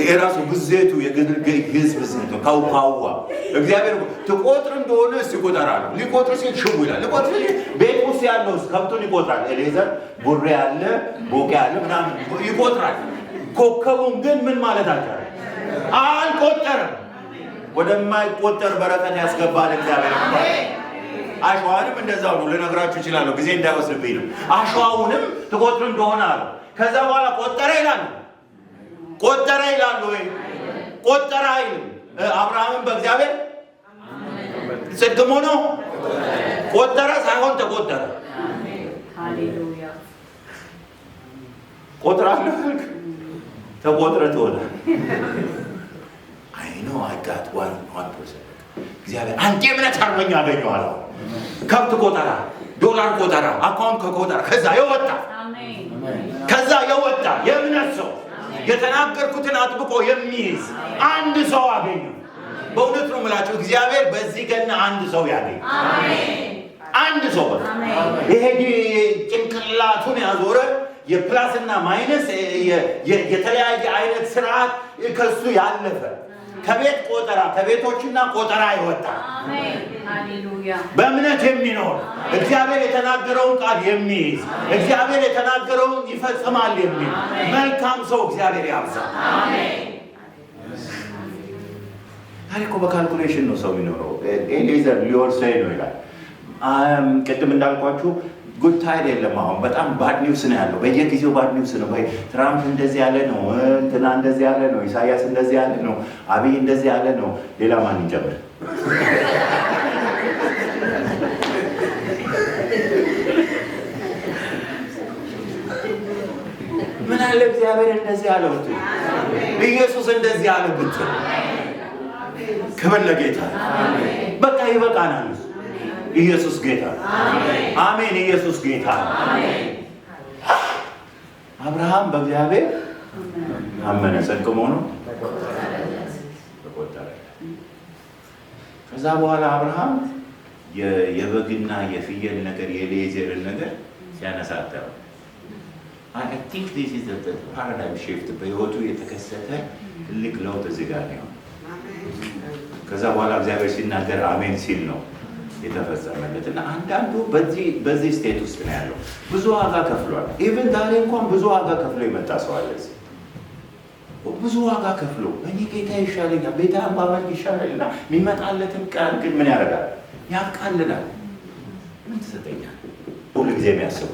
የራሱ ብዜቱ የግዝ ብዜቱ ካውካዋ እግዚአብሔር ትቆጥር እንደሆነ ሲቆጠራል። ሊቆጥር ሲል ሽው ይላል። ሊቆጥር ሲል ቤት ውስጥ ያለው ከብቱን ይቆጥራል። ኤሌዘር ቡሬ ያለ ቦቄ ያለ ምናምን ይቆጥራል። ኮከቡን ግን ምን ማለት አልቆጠረም። ወደማይቆጠር በረከት ያስገባል እግዚአብሔር። አሸዋንም እንደዛው ነው። ልነግራችሁ እችላለሁ፣ ጊዜ እንዳይወስድብኝ ነው። አሸዋውንም ትቆጥር እንደሆነ አለ። ከዛ በኋላ ቆጠረ ይላል። ቆጠረ ይላል ወይ? ቆጠረ አይልም። አብርሃምን በእግዚአብሔር ጽድቅ ሆኖ ቆጠረ ሳይሆን ተቆጠረ። ሃሌሉያ። ቆጥራለሁ ተቆጥረ ትሆናለህ። አይ ኖ አይ ጋት 1% እግዚአብሔር አንተ እምነት አርበኛ አገኘዋለሁ። ከብት ቆጠራ፣ ዶላር ቆጠራ፣ አካውንት ከቆጠራ ከዛ የወጣ የእምነት ሰው የተናገርኩትን አጥብቆ የሚይዝ አንድ ሰው አገኘ። በእውነት ነው የምላችሁ እግዚአብሔር በዚህ ገና አንድ ሰው ያገኝ። አንድ ሰው ይሄ ጭንቅላቱን ያዞረ የፕላስና ማይነስ የተለያየ አይነት ስርዓት ከሱ ያለፈ ከቤት ቆጠራ ከቤቶችና ቆጠራ ይወጣ በእምነት የሚኖር እግዚአብሔር የተናገረውን ቃል የሚይዝ እግዚአብሔር የተናገረውን ይፈጽማል የሚል መልካም ሰው እግዚአብሔር ያብዛ። ታሪኮ በካልኩሌሽን ነው ሰው የሚኖረው። ኤሌዘር ሊወርሰኝ ነው ይላል። ቅድም እንዳልኳችሁ ጉድ ታይድ የለም። አሁን በጣም ባድ ኒውስ ነው ያለው። በየጊዜው ባድ ኒውስ ነው። ትራምፕ እንደዚህ ያለ ነው፣ እንትና እንደዚህ ያለ ነው፣ ኢሳያስ እንደዚህ ያለ ነው፣ አብይ እንደዚህ ያለ ነው። ሌላ ማን ይጨምር? ምን አለ እግዚአብሔር እንደዚህ ያለው ብትል፣ ኢየሱስ እንደዚህ ያለው ብትል፣ ክብር ለጌታ። በቃ ይበቃናል። ኢየሱስ ጌታ። አሜን። ኢየሱስ ጌታ። አብርሃም በእግዚአብሔር አመነ፣ ጽድቅም ሆኖ ተቆጠረ። ከዛ በኋላ አብርሃም የበግና የፍየል ነገር የሌዘርን ነገር ሲያነሳተው I think this is the paradigm shift በህይወቱ የተከሰተ ትልቅ ለውጥ እዚህ ጋር ነው። ከዛ በኋላ እግዚአብሔር ሲናገር አሜን ሲል ነው የተፈጸመለት። እና አንዳንዱ በዚህ ስቴት ውስጥ ነው ያለው። ብዙ ዋጋ ከፍሏል። ኢቭን ዛሬ እንኳን ብዙ ዋጋ ከፍሎ የመጣ ሰው አለ። ብዙ ዋጋ ከፍሎ እኔ ጌታ ይሻለኛል፣ ቤታን ባመልክ ይሻለኝና የሚመጣለትን ቀን ግን ምን ያደርጋል? ያቃልላል። ምን ትሰጠኛል? ሁሉ ጊዜ የሚያስቡ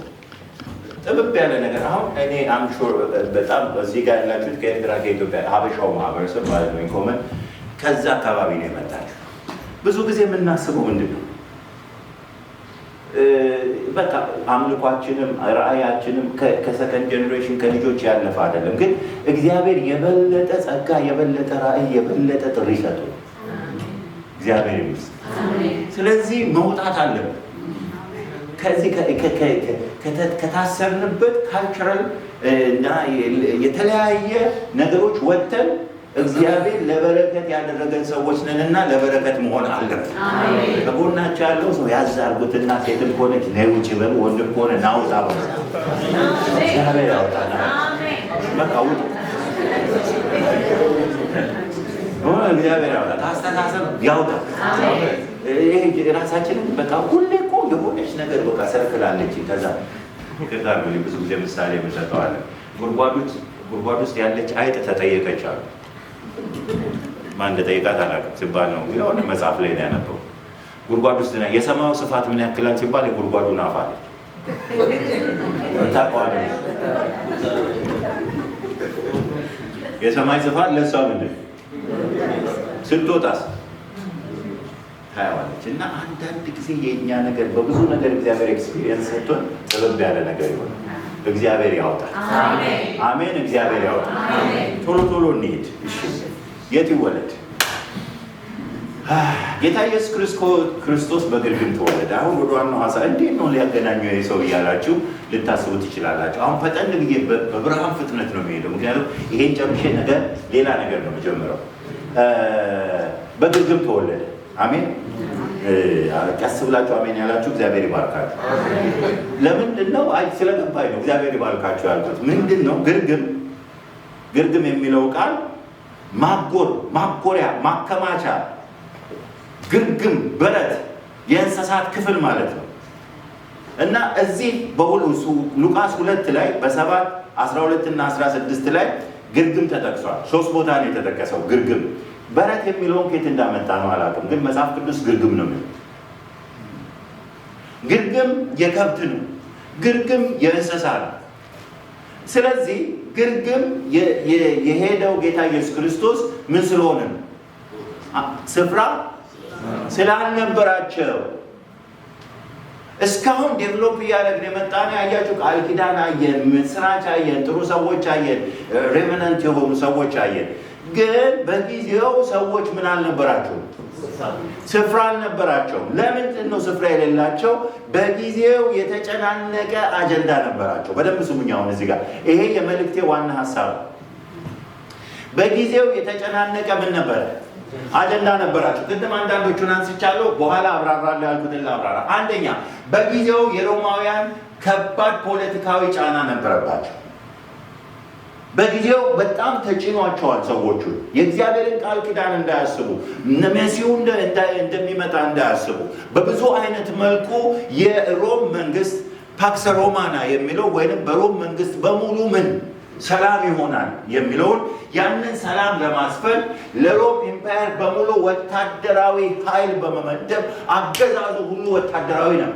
ጥብብ ያለ ነገር። አሁን እኔ አምሾር በጣም እዚህ ጋር ያላችሁት ከኤርትራ ከኢትዮጵያ ሀበሻው ማህበረሰብ ማለት ነው ኮመን ከዛ አካባቢ ነው የመጣችሁ። ብዙ ጊዜ የምናስበው ምንድን ነው? በቃ አምልኳችንም ራእያችንም ከሰከንድ ጀኔሬሽን ከልጆች ያለፈ አይደለም። ግን እግዚአብሔር የበለጠ ጸጋ፣ የበለጠ ራእይ፣ የበለጠ ጥሪ ሰጡ። እግዚአብሔር ይመስገን። ስለዚህ መውጣት አለብን ከዚህ ከታሰርንበት ካልቸራል እና የተለያየ ነገሮች ወጥተን እግዚአብሔር ለበረከት ያደረገን ሰዎች ነንና ለበረከት መሆን አለብን። ከጎናቸው ያለው ሰው ያዝ አድርጉትና ሴትም ከሆነች ነይ ውጭ በሉ፣ ወንድም ከሆነ ና ውጣ በሉ። እግዚአብሔር ያውጣናል። በቃ ውጡ። እግዚአብሔር ያውጣ፣ ከአስተሳሰብ ያውጣ። ራሳችንን በቃ ሁሌ እኮ የሆነች ነገር በቃ ሰርክላለች። ከዛ ከዛ ብዙ ጊዜ ምሳሌ የምንሰጠዋለን። ጉድጓድ ውስጥ ያለች አይጥ ተጠየቀች አሉ። ማን እንደጠየቃት አላውቅም ሲባል ነው የሆነ መጽሐፍ ላይ ነው ያነበው። ጉድጓድ ውስጥ የሰማዩ ስፋት ምን ያክላል ሲባል የጉድጓዱን አፍ አለች። ታውቀዋለች። የሰማይ ስፋት ለእሷ ምንድን ስትወጣስ ታያዋለች። እና አንዳንድ ጊዜ የእኛ ነገር በብዙ ነገር እግዚአብሔር ኤክስፒሪየንስ ሰጥቶን ጥበብ ያለ ነገር ይሆናል። እግዚአብሔር ያወጣል። አሜን። እግዚአብሔር ያወጣል። ቶሎ ቶሎ እንሂድ። እሺ፣ የት ይወለድ? ጌታ ኢየሱስ ክርስቶስ በግርግም ተወለደ። አሁን ወደ ዋናው ሀሳብ እንዴት ነው ሊያገናኘው የሰው እያላችሁ ልታስቡ ትችላላችሁ። አሁን ፈጠን ብዬ በብርሃን ፍጥነት ነው የሚሄደው፣ ምክንያቱም ይሄን ጨርሼ ነገር ሌላ ነገር ነው የምጀምረው። በግርግም ተወለደ። አሜን። ቀስ ብላችሁ አሜን ያላችሁ እግዚአብሔር ይባርካችሁ። ለምንድን ነው? አይ ስለገባኝ ነው እግዚአብሔር ይባርካችሁ ያልኩት። ምንድን ነው ግርግም የሚለው ቃል ማጎሪያ፣ ማከማቻ፣ ግርግም በረት፣ የእንስሳት ክፍል ማለት ነው። እና እዚህ ሉቃስ 2 ላይ በ7 12 እና 16 ላይ ግርግም ተጠቅሷል። 3 ቦታ ነው የተጠቀሰው ግርግም። በረት የሚለውን ከየት እንዳመጣ ነው አላውቅም፣ ግን መጽሐፍ ቅዱስ ግርግም ነው የሚለው። ግርግም የከብት ነው፣ ግርግም የእንስሳ ነው። ስለዚህ ግርግም የሄደው ጌታ ኢየሱስ ክርስቶስ ምን ስለሆነ ነው? ስፍራ ስላልነበራቸው። እስካሁን ዴቨሎፕ እያደረግን የመጣን ያያችሁ ቃል ኪዳን አየን፣ ምስራች አየን፣ ጥሩ ሰዎች አየን፣ ሬቨነንት የሆኑ ሰዎች አየን። ግን በጊዜው ሰዎች ምን አልነበራቸው? ስፍራ አልነበራቸው። ለምንድን ነው ስፍራ የሌላቸው? በጊዜው የተጨናነቀ አጀንዳ ነበራቸው። በደንብ ስሙኝ። አሁን እዚህ ጋር ይሄ የመልእክቴ ዋና ሀሳብ። በጊዜው የተጨናነቀ ምን ነበረ? አጀንዳ ነበራቸው። ቅድም አንዳንዶቹን አንስቻለሁ፣ በኋላ አብራራለሁ ያልኩትን ላብራራ። አንደኛ፣ በጊዜው የሮማውያን ከባድ ፖለቲካዊ ጫና ነበረባቸው። በጊዜው በጣም ተጭኗቸዋል። ሰዎቹ የእግዚአብሔርን ቃል ኪዳን እንዳያስቡ፣ መሲሁ እንደሚመጣ እንዳያስቡ በብዙ አይነት መልኩ የሮም መንግስት ፓክስ ሮማና የሚለው ወይም በሮም መንግስት በሙሉ ምን ሰላም ይሆናል የሚለውን ያንን ሰላም ለማስፈን ለሮም ኢምፓየር በሙሉ ወታደራዊ ኃይል በመመደብ አገዛዙ ሁሉ ወታደራዊ ነው።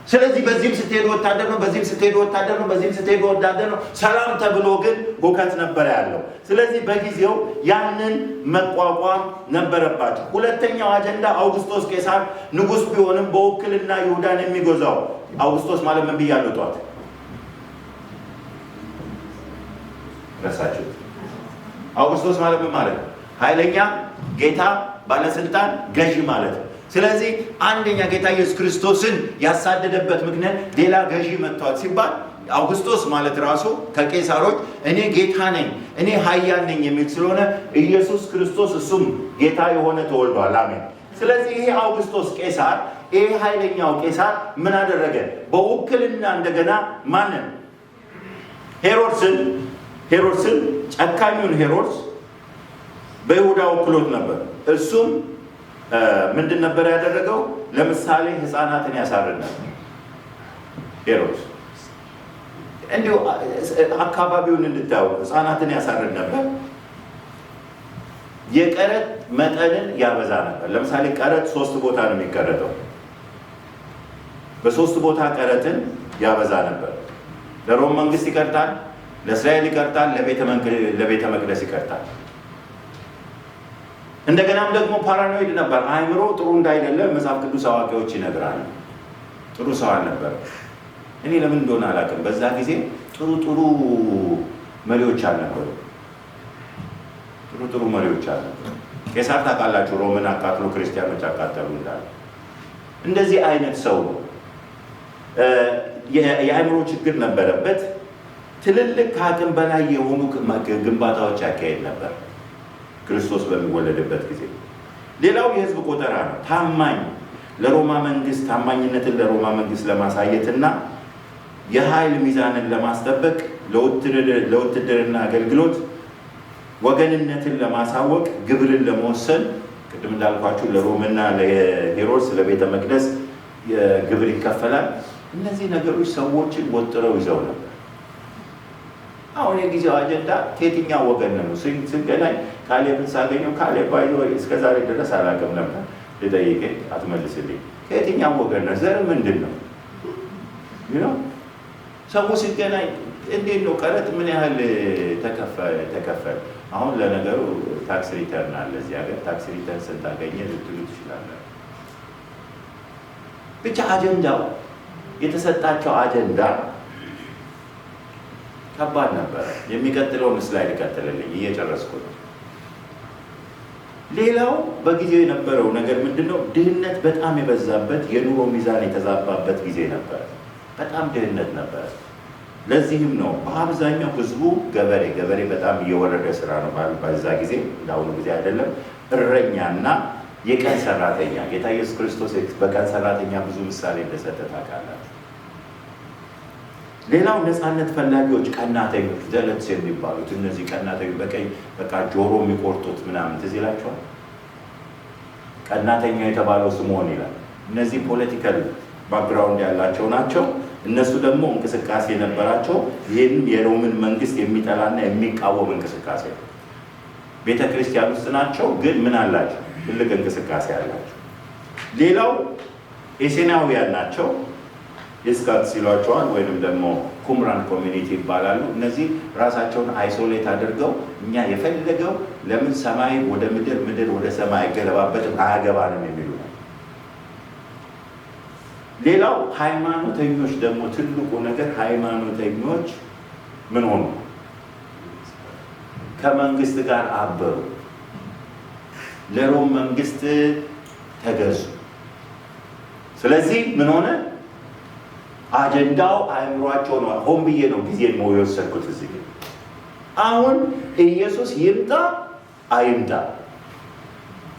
ስለዚህ በዚህም ስትሄዱ ወታደር ነው፣ በዚህም ስትሄዱ ወታደር ነው፣ በዚህም ስትሄዱ ወታደር ነው። ሰላም ተብሎ ግን ሁከት ነበር ያለው። ስለዚህ በጊዜው ያንን መቋቋም ነበረባቸው። ሁለተኛው አጀንዳ አውግስጦስ ቄሳር ንጉሥ ቢሆንም በውክልና ይሁዳን የሚገዛው አውግስጦስ ማለት ምን ብያለሁ ጠዋት? ረሳችሁት? አውግስጦስ ማለት ምን ማለት ነው? ኃይለኛ ጌታ፣ ባለስልጣን፣ ገዢ ማለት ነው። ስለዚህ አንደኛ ጌታ ኢየሱስ ክርስቶስን ያሳደደበት ምክንያት ሌላ ገዢ መጥቷል ሲባል አውግስጦስ ማለት ራሱ ከቄሳሮች እኔ ጌታ ነኝ፣ እኔ ኃያል ነኝ የሚል ስለሆነ ኢየሱስ ክርስቶስ እሱም ጌታ የሆነ ተወልዷል። አሜን። ስለዚህ ይሄ አውግስጦስ ቄሳር፣ ይሄ ኃይለኛው ቄሳር ምን አደረገ? በውክልና እንደገና ማንን? ሄሮድስን ጨካኙን ሄሮድስ በይሁዳ ወክሎት ነበር። እሱም ምንድን ነበር ያደረገው? ለምሳሌ ህፃናትን ያሳርድ ነበር ሄሮድስ። እንዲሁ አካባቢውን እንድታዩ ህፃናትን ያሳርድ ነበር። የቀረጥ መጠንን ያበዛ ነበር። ለምሳሌ ቀረጥ 3 ቦታ ነው የሚቀረጠው። በ3 ቦታ ቀረጥን ያበዛ ነበር። ለሮም መንግስት ይቀርጣል፣ ለእስራኤል ይቀርጣል፣ ለቤተ መቅደስ ይቀርጣል። እንደገናም ደግሞ ፓራኖይድ ነበር። አእምሮ ጥሩ እንዳይደለ መጽሐፍ ቅዱስ አዋቂዎች ይነግራሉ። ጥሩ ሰው አልነበረ። እኔ ለምን እንደሆነ አላውቅም። በዛ ጊዜ ጥሩ መሪዎች አልነበሩ። ጥሩ መሪዎች አልነበሩ። ቄሳር ታውቃላችሁ፣ ሮምን አቃጥሎ ክርስቲያኖች አቃጠሉ እንዳለ እንደዚህ አይነት ሰው ነው። የአእምሮ ችግር ነበረበት። ትልልቅ ከአቅም በላይ የሆኑ ግንባታዎች ያካሄድ ነበር ክርስቶስ በሚወለድበት ጊዜ። ሌላው የህዝብ ቆጠራ ነው። ለሮማ መንግስት ታማኝነትን ለሮማ መንግስት ለማሳየትና የኃይል ሚዛንን ለማስጠበቅ ለውትድርና አገልግሎት ወገንነትን ለማሳወቅ ግብርን ለመወሰን ቅድም እንዳልኳችሁ ለሮምና ለሄሮድስ ለቤተ መቅደስ ግብር ይከፈላል። እነዚህ ነገሮች ሰዎችን ወጥረው ይዘው ነበር። አሁን የጊዜው አጀንዳ ከየትኛው ወገን ነው? ስንገናኝ ካሌብን ሳገኘው ካሌብ ባይዞ እስከዛሬ ድረስ አላውቅም ነበር። ልጠይቀኝ አትመልስልኝ። ከየትኛው ወገን ነው? ዘር ምንድን ነው? ሰው ሲገናኝ እንዴት ነው ቀረጥ ምን ያህል ተከፈለ? አሁን ለነገሩ ታክስ ሪተርን አለ እዚህ ሀገር። ታክስ ሪተርን ስንታገኘ ልትሉ ትችላለን። ብቻ አጀንዳው የተሰጣቸው አጀንዳ ከባድ ነበረ። የሚቀጥለውን ስላይድ ቀጥልልኝ፣ እየጨረስኩ ነው። ሌላው በጊዜው የነበረው ነገር ምንድነው? ድህነት በጣም የበዛበት የኑሮ ሚዛን የተዛባበት ጊዜ ነበረ። በጣም ድህነት ነበረ። ለዚህም ነው በአብዛኛው ህዝቡ ገበሬ በጣም እየወረደ ስራ ነው በዛ ጊዜ፣ እንዳሁኑ ጊዜ አይደለም። እረኛና የቀን ሰራተኛ ጌታ ኢየሱስ ክርስቶስ በቀን ሰራተኛ ብዙ ምሳሌ እንደሰጠ ታውቃላችሁ። ሌላው ነፃነት ፈላጊዎች፣ ቀናተኞች፣ ዘለትስ የሚባሉት እነዚህ ቀናተኞች በቀኝ በቃ ጆሮ የሚቆርጡት ምናምን ትዝ ይላችኋል። ቀናተኛ የተባለው ስምዖን ይላል። እነዚህ ፖለቲካል ባክግራውንድ ያላቸው ናቸው። እነሱ ደግሞ እንቅስቃሴ ነበራቸው። ይህን የሮምን መንግስት የሚጠላና የሚቃወም እንቅስቃሴ ነው። ቤተ ክርስቲያን ውስጥ ናቸው፣ ግን ምን አላቸው? ትልቅ እንቅስቃሴ አላቸው። ሌላው ኤሴናውያን ናቸው። የስካት ሲሏቸዋል፣ ወይንም ደግሞ ኩምራን ኮሚኒቲ ይባላሉ። እነዚህ ራሳቸውን አይሶሌት አድርገው እኛ የፈለገው ለምን ሰማይ ወደ ምድር፣ ምድር ወደ ሰማይ አይገለባበትም አያገባንም የሚሉ ነው። ሌላው ሃይማኖተኞች ደግሞ ትልቁ ነገር ሃይማኖተኞች ምን ሆኑ? ከመንግስት ጋር አበሩ፣ ለሮም መንግስት ተገዙ። ስለዚህ ምን ሆነ? አጀንዳው አእምሯቸው ነው። ሆን ብዬ ነው ጊዜን ነው የወሰድኩት እዚህ። አሁን ኢየሱስ ይምጣ አይምጣ፣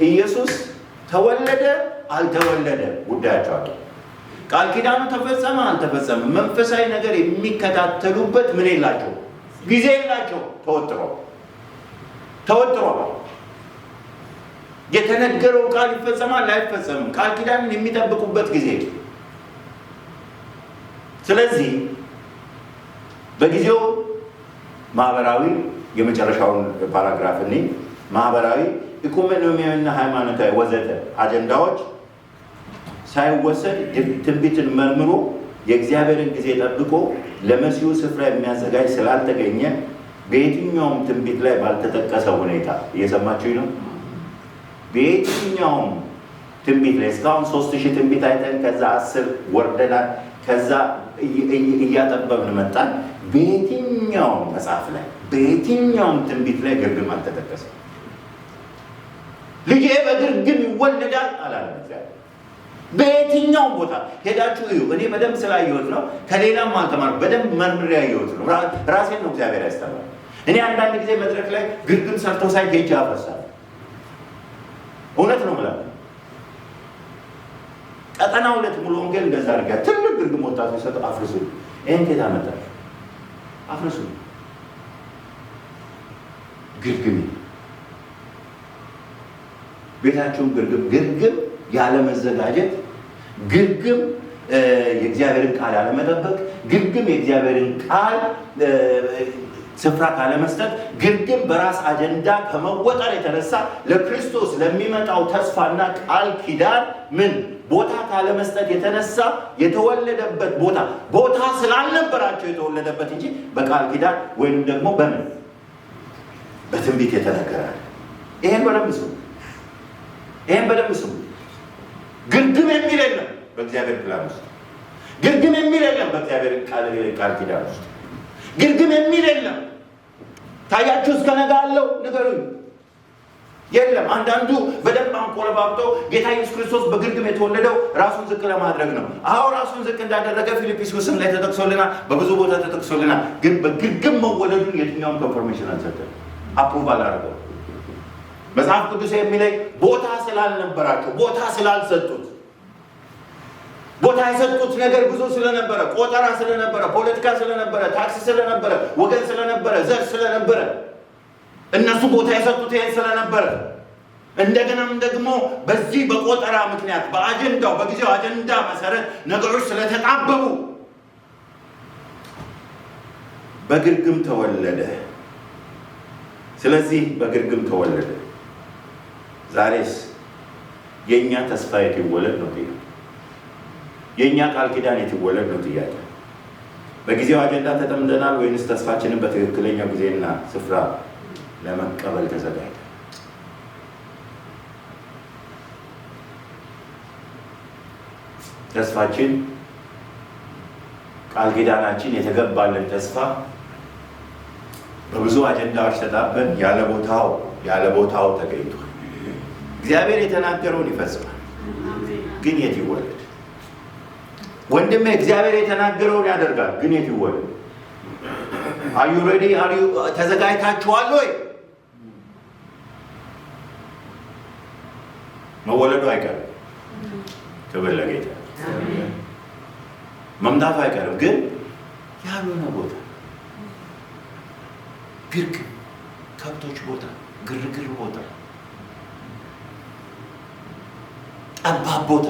ኢየሱስ ተወለደ አልተወለደ ጉዳያቸው አለ። ቃል ኪዳኑ ተፈጸመ አልተፈጸመ፣ መንፈሳዊ ነገር የሚከታተሉበት ምን የላቸው፣ ጊዜ የላቸው። ተወጥሯል። የተነገረው ቃል ይፈጸማል አይፈጸምም፣ ቃል ኪዳንን የሚጠብቁበት ጊዜ። ስለዚህ በጊዜው ማህበራዊ የመጨረሻውን ፓራግራፍ እኔ ማህበራዊ፣ ኢኮኖሚያዊና ሃይማኖታዊ ወዘተ አጀንዳዎች ሳይወሰድ ትንቢትን መርምሮ የእግዚአብሔርን ጊዜ ጠብቆ ለመሲሁ ስፍራ የሚያዘጋጅ ስላልተገኘ በየትኛውም ትንቢት ላይ ባልተጠቀሰ ሁኔታ እየሰማችሁ ነው። በየትኛውም ትንቢት ላይ እስካሁን 3000 ትንቢት አይተን ከዛ 10 ወርደናል። ከዛ እያጠበብን መጣን። በየትኛውም መጽሐፍ ላይ በየትኛውም ትንቢት ላይ ግርግም አልተጠቀሰም። ልጄ በግርግም ይወለዳል አላለም እግዚአብሔር። በየትኛውም ቦታ ሄዳችሁ እዩ። እኔ በደንብ ስላየሁት ነው፣ ከሌላም አልተማርኩም። በደንብ መርምሬ ያየሁት ነው። ራሴን ነው እግዚአብሔር ያስተምራል። እኔ አንዳንድ ጊዜ መድረክ ላይ ግርግም ሰርተው ሳይ ሄጄ አፈርሳለሁ። እውነት ነው የምላለው። 92 ሙሉ ወንጌል እንደዛ አድርጋ ትልቅ ግርግም ወጣቶች ሰጡ። አፍርሱ። ይህን ጌታ መጣል አፍርሱ። ግርግም ቤታችሁን ግርግም ያለ መዘጋጀት፣ ግርግም የእግዚአብሔርን ቃል ያለመጠበቅ፣ ግርግም የእግዚአብሔርን ቃል ስፍራ ካለመስጠት፣ ግርግም በራስ አጀንዳ ከመወጠር የተነሳ ለክርስቶስ ለሚመጣው ተስፋና ቃል ኪዳን ምን ቦታ ካለመስጠት የተነሳ የተወለደበት ቦታ ስላልነበራቸው የተወለደበት እንጂ በቃል ኪዳን ወይም ደግሞ በትንቢት የተነገራል። ይሄን በደንብ ስሙ። ግርግም የሚል የለም በእግዚአብሔር ፕላን ውስጥ። ግርግም የሚል የለም በእግዚአብሔር ቃል ኪዳን ውስጥ። ግርግም የሚል የለም። ታያችሁ እስከ ነገ አለው ንገሩኝ። የለም። አንዳንዱ በደንብ አንቆለባብጦ ጌታ ኢየሱስ ክርስቶስ በግርግም የተወለደው ራሱን ዝቅ ለማድረግ ነው። አዎ ራሱን ዝቅ እንዳደረገ ፊልጵስዩስም ላይ ተጠቅሶልናል፣ በብዙ ቦታ ተጠቅሶልናል። ግን በግርግም መወለዱን የትኛውም ኮንፈርሜሽን አልሰጠም፣ አፕሩቫል አድርገው። መጽሐፍ ቅዱስ የሚለኝ ቦታ ስላልነበራቸው፣ ቦታ ስላልሰጡት፣ ቦታ የሰጡት ነገር ብዙ ስለነበረ፣ ቆጠራ ስለነበረ፣ ፖለቲካ ስለነበረ፣ ታክስ ስለነበረ፣ ወገን ስለነበረ፣ ዘር ስለነበረ፣ እነሱ ቦታ የሰጡት ይሄን ስለነበረ፣ እንደገናም ደግሞ በዚህ በቆጠራ ምክንያት በአጀንዳው በጊዜው አጀንዳ መሰረት ነገሮች ስለተጣበቡ በግርግም ተወለደ። ስለዚህ በግርግም ተወለደ። ዛሬስ የእኛ ተስፋ የት ይወለድ ነው ጥያቄ። የእኛ ቃል ኪዳን የት ይወለድ ነው ጥያቄ። በጊዜው አጀንዳ ተጠምደናል ወይንስ ተስፋችንን በትክክለኛው ጊዜና ስፍራ ለመቀበል ተዘጋጅተን? ተስፋችን ቃል ኪዳናችን የተገባልን ተስፋ በብዙ አጀንዳዎች ተጣበን ያለ ቦታው ተገኝቷል። እግዚአብሔር የተናገረውን ይፈጽማል። ግን የት ይወለድ? ወንድሜ እግዚአብሔር የተናገረውን ያደርጋል። ግን የት ይወለድ? አር ዩ ሬዲ? ተዘጋጅታችኋል ወይ? መወለዱ አይቀርም። ክብር ለጌታ። መምጣቱ አይቀርም። ግን ያልሆነ ቦታ፣ ግርግም፣ ከብቶች ቦታ፣ ግርግር ቦታ፣ ጠባብ ቦታ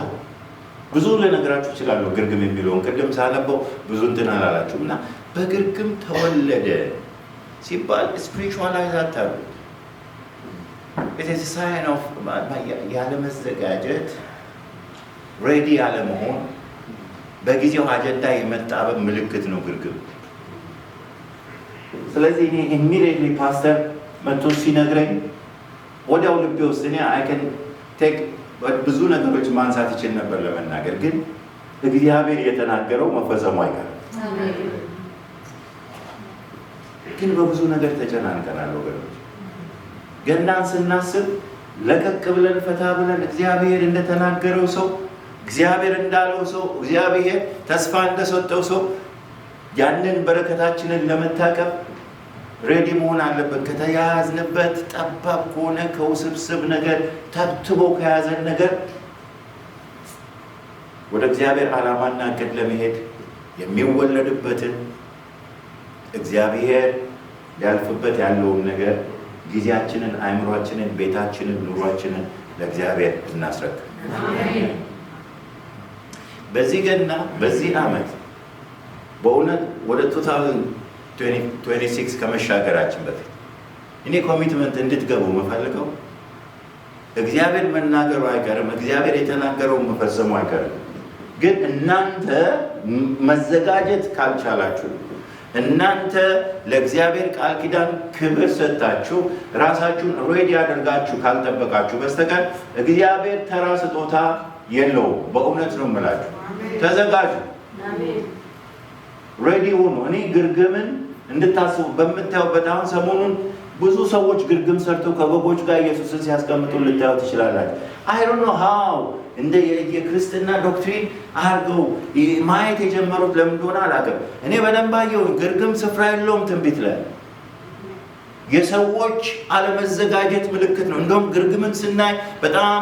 ብዙ ልነግራችሁ እችላለሁ። ግርግም የሚለውን ቅድም ሳነበው ብዙ እንትን አላላችሁም። እና በግርግም ተወለደ ሲባል ስፒሪቹዋላይዝ አታርጉት። ሳይን ኦፍ ያለመዘጋጀት፣ ሬዲ ያለመሆን፣ በጊዜው አጀንዳ የመጣበብ ምልክት ነው ግርግም። ስለዚህ እኔ ኢሚዲየትሊ ፓስተር መጥቶ ሲነግረኝ ወዲያው ልቤ ውስጥ እኔ አይከን ቴክ ብዙ ነገሮች ማንሳት ይችል ነበር ለመናገር፣ ግን እግዚአብሔር የተናገረው መፈጸሙ አይቀርም። ግን በብዙ ነገር ተጨናንቀናል ወገኖች። ገናን ስናስብ ለቀቅ ብለን ፈታ ብለን እግዚአብሔር እንደተናገረው ሰው፣ እግዚአብሔር እንዳለው ሰው፣ እግዚአብሔር ተስፋ እንደሰጠው ሰው ያንን በረከታችንን ለመታቀብ ሬዲ መሆን አለብን። ከተያያዝንበት ጠባብ ከሆነ ከውስብስብ ነገር ተብትቦ ከያዘን ነገር ወደ እግዚአብሔር ዓላማና እቅድ ለመሄድ የሚወለድበትን እግዚአብሔር ሊያልፍበት ያለውን ነገር ጊዜያችንን፣ አእምሯችንን፣ ቤታችንን፣ ኑሯችንን ለእግዚአብሔር እናስረክብ። በዚህ ገና በዚህ ዓመት በእውነት ወደ 2026 ከመሻገራችን በፊት እኔ ኮሚትመንት እንድትገቡ መፈልገው እግዚአብሔር መናገሩ አይቀርም፣ እግዚአብሔር የተናገረውን መፈጸሙ አይቀርም። ግን እናንተ መዘጋጀት ካልቻላችሁ፣ እናንተ ለእግዚአብሔር ቃል ኪዳን ክብር ሰጥታችሁ ራሳችሁን ሬዲ አድርጋችሁ ካልጠበቃችሁ በስተቀር እግዚአብሔር ተራ ስጦታ የለውም። በእውነት ነው የምላችሁ። ተዘጋጁ፣ ሬዲ ሁኑ። እኔ ግርግምን እንድታስቡ በምታዩበት አሁን ሰሞኑን ብዙ ሰዎች ግርግም ሰርተው ከበጎች ጋር ኢየሱስን ሲያስቀምጡ ልታዩ ትችላላችሁ። አይ ዶንት ኖ ሃው እንደ የክርስትና ዶክትሪን አድርገው ማየት የጀመሩት ለምን እንደሆነ አላውቅም። እኔ በደንብ አየሁ። ግርግም ስፍራ የለውም ትንቢት ላይ። የሰዎች አለመዘጋጀት ምልክት ነው። እንደውም ግርግምን ስናይ በጣም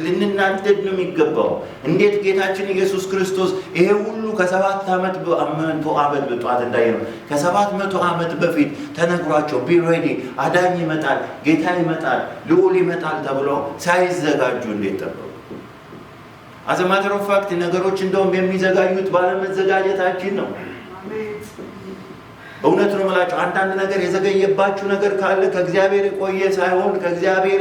ልንናደድ ነው የሚገባው። እንዴት ጌታችን ኢየሱስ ክርስቶስ ይሄ ሁሉ ከ700 ዓመት በጧት እንዳየ ነው ከ700 ዓመት በፊት ተነግሯቸው ቢሬዲ አዳኝ ይመጣል፣ ጌታ ይመጣል፣ ልዑል ይመጣል ተብሎ ሳይዘጋጁ እንዴት ጠበቁ? አዘ ማተር ኦፍ ፋክት ነገሮች እንደውም የሚዘጋዩት ባለመዘጋጀታችን ነው። እውነት ነው የምላችሁ። አንዳንድ ነገር የዘገየባችሁ ነገር ካለ ከእግዚአብሔር የቆየ ሳይሆን ከእግዚአብሔር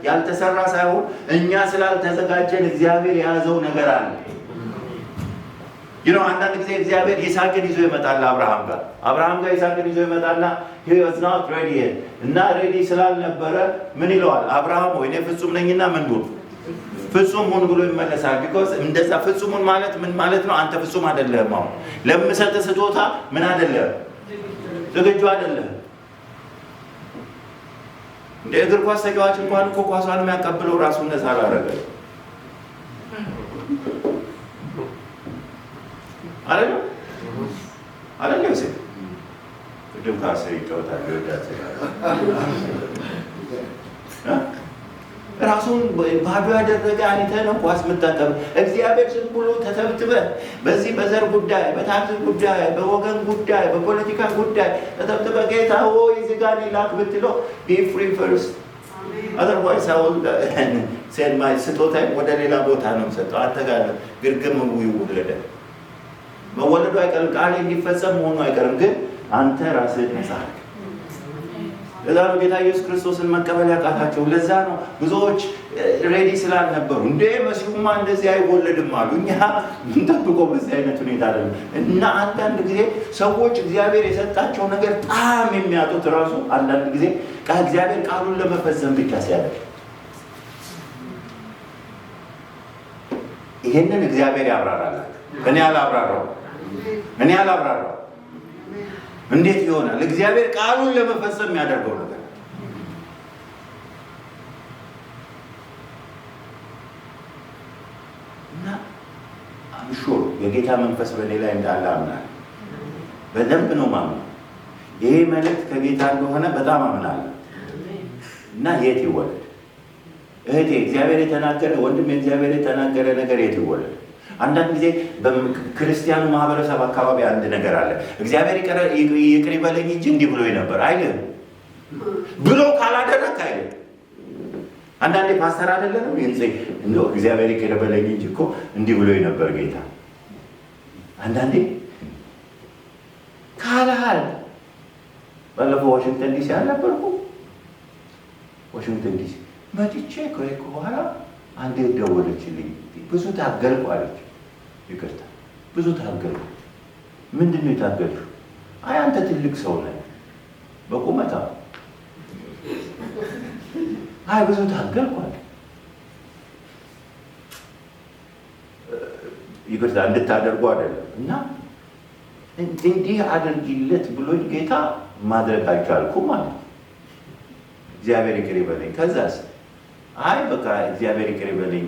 ያልተሰራ ሳይሆን እኛ ስላልተዘጋጀን እግዚአብሔር የያዘው ነገር አለ። አንዳንድ ጊዜ እግዚአብሔር ይስሐቅን ይዞ ይመጣል አብርሃም ጋር ይስሐቅን ይዞ ይመጣና he was not ready yet እና ሬዲ ስላልነበረ ምን ይለዋል? አብርሃም ወይ እኔ ፍጹም ነኝና ምን ሁን ፍጹም ሁን ብሎ ይመለሳል። ቢኮዝ እንደዛ ፍጹሙን ማለት ምን ማለት ነው? አንተ ፍጹም አይደለህም። አሁን ለምሰጥህ ስጦታ ምን አይደለም ዝግጁ አይደለም። እንደ እግር ኳስ ተጫዋች እንኳን እኮ ኳሷን የሚያቀብለው ራሱ እንደዛ አላደረገ አይደለም ሲል ቅድም ካሰ ይጫወታል ራሱን ባዶ ያደረገ አንተ ነው ኳስ የምታቀብ። እግዚአብሔር ዝም ብሎ ተተብትበ በዚህ በዘር ጉዳይ፣ በታክስ ጉዳይ፣ በወገን ጉዳይ፣ በፖለቲካ ጉዳይ ተተብትበ ጌታ ሆይ እዚህ ጋር ላክ ብትለው be free first otherwise I will send my ስጦታ ወደ ሌላ ቦታ ነው የምሰጠው። አንተ ጋር ግርግም ይወለዳል። መወለዱ አይቀርም፣ ቃል እንዲፈጸም መሆኑ አይቀርም። ግን አንተ ራስህ ነፃ ለዛ ነው ጌታ ኢየሱስ ክርስቶስን መቀበል ያቃታቸው። ለዛ ነው ብዙዎች ሬዲ ስላልነበሩ እንደ መሲሁማ እንደዚህ አይወለድም አሉ። እኛ እንጠብቀው በዚህ አይነት ሁኔታ አይደለም። እና አንዳንድ ጊዜ ሰዎች እግዚአብሔር የሰጣቸው ነገር ጣም የሚያጡት ራሱ አንዳንድ ጊዜ እግዚአብሔር ቃሉን ለመፈጸም ብቻ ሲያደርግ ይሄንን እግዚአብሔር ያብራራላችሁ። እኔ አላብራራው። እንዴት ይሆናል? እግዚአብሔር ቃሉን ለመፈጸም የሚያደርገው ነገር እና አምሹር የጌታ መንፈስ በእኔ ላይ እንዳለ አምናለሁ። በደንብ ነው ማምነው። ይሄ መልእክት ከጌታ እንደሆነ በጣም አምናለሁ። እና የት ይወለድ እህቴ? እግዚአብሔር የተናገረ ወንድም እግዚአብሔር የተናገረ ነገር የት ይወለድ? አንዳንድ ጊዜ በክርስቲያኑ ማህበረሰብ አካባቢ አንድ ነገር አለ። እግዚአብሔር ይቅር ይበለኝ እንጂ እንዲህ ብሎ ነበር አይልም ብሎ ካላደረክ አይልም። አንዳንዴ ፓስተር አይደለም እንደው እግዚአብሔር ይቅር ይበለኝ እንጂ እኮ እንዲህ ብሎ ነበር ጌታ። አንዳንዴ ካላል ባለፈው ዋሽንግተን ዲሲ አልነበርኩ? ዋሽንግተን ዲሲ መጥቼ ከሄድኩ በኋላ አንዴ ደወለችልኝ። ብዙ ታገልኩ አለች። ይቅርታ ብዙ ታገልኩ። ምንድን ነው የታገልኩ? አይ አንተ ትልቅ ሰው ነህ በቁመታ። አይ ብዙ ታገልኩ አለ። ይቅርታ እንድታደርጉ አይደለም እና እንዲህ አድርጊለት ብሎኝ ጌታ ማድረግ አልቻልኩም ማለት እግዚአብሔር ይቅር ይበለኝ። ከዛስ አይ በቃ እግዚአብሔር ይቅር ይበለኝ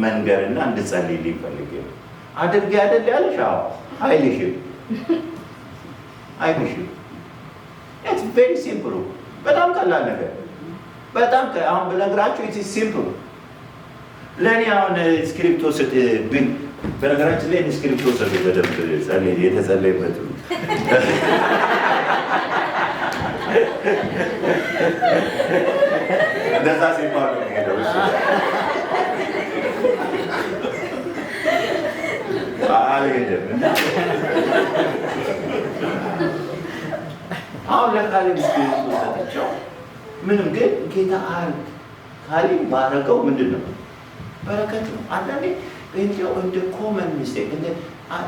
መንገርና እንድጸልይልኝ ፈልጌ ነው። አድርጌ አይደል ያለሽ? አዎ አይልሽም። ኢትስ ቬሪ ሲምፕል። በጣም ቀላል ነገር። በጣም አሁን ብነግራችሁ ኢትስ ሲምፕል። ለእኔ አሁን ስክሪፕቶ ስትብኝ በነገራችን ላይ ስክሪፕቶ ስትብኝ በደንብ ጸልይ የተጸለይበት እንደዛ ሲባል ነው የሚሄደው። አልሄድም እና አሁን ለካሌብ ስክሪፕቶ ሰጥቼው ምንም ግን ጌታ አርግ ካሌብ ባረገው ምንድን ነው በረከት ነው። አንዳንዴ እንደ ኮመን ሚስቴክ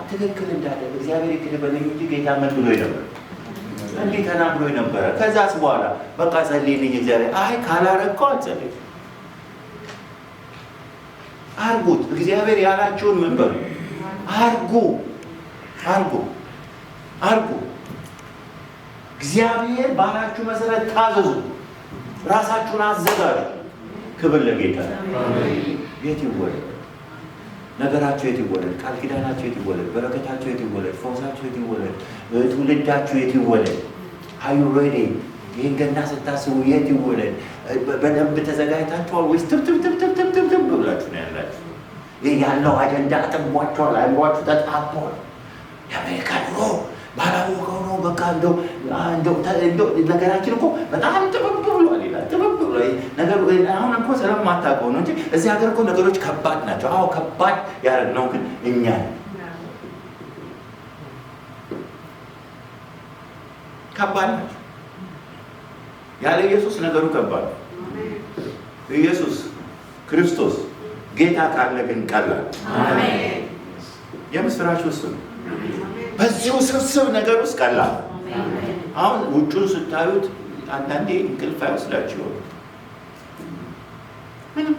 ትክክል እንዳደረገ እግዚአብሔር ይቅር ይበለኝ እንጂ ጌታ ምን ብሎኝ ነበር? እንዲህ ተናግሮኝ ነበረ። ከዛስ በኋላ በቃ ጸልይልኝ እግዚአብሔር። አይ ካላረግከው አትጸልይ። አርጉት። እግዚአብሔር ያላችሁን ምን በሉ አርጉ። እግዚአብሔር ባላችሁ መሰረት ታዘዙ። ራሳችሁን አዘጋጁ። ክብር ለጌታ። የት ይወለድ ነገራቸው? የት ይወለድ? ቃል ኪዳናቸው የት ይወለድ? በረከታቸው የት ይወለድ? ፈውሳቸው የት ይወለድ? ትውልዳቸው የት ይወለድ? አዩ ሬዲ? ይህን ገና ስታስቡ የት ይወለድ? በደንብ ተዘጋጅታችኋል ወይስ ትብትብትብትብትብትብ ብላችሁ ነው ያላችሁ? ይህ ያለው አጀንዳ አጥቧችኋል? አይምሯችሁ ተጣቧል? የአሜሪካ ኑሮ ባላወቀው ነው። በቃ እንደው ነገራችን እኮ በጣም ጥብብ ብሏል ይላል። ጥብብ ብሏል ነገሩ አሁን እኮ ስለማታውቀው ነው እንጂ እዚህ ሀገር እኮ ነገሮች ከባድ ናቸው። አዎ ከባድ ያደረግነው ግን እኛ ከባድ ናቸው። ያለ ኢየሱስ ነገሩ ከባድ ነው። ኢየሱስ ክርስቶስ ጌታ ካለ ግን ቀላል። አሜን። የምስራች እሱ ነው። በዚህ ውስብስብ ነገር ውስጥ ቀላል። አሁን ውጩን ስታዩት አንዳንዴ እንቅልፍ አይወስዳችሁም። ምንም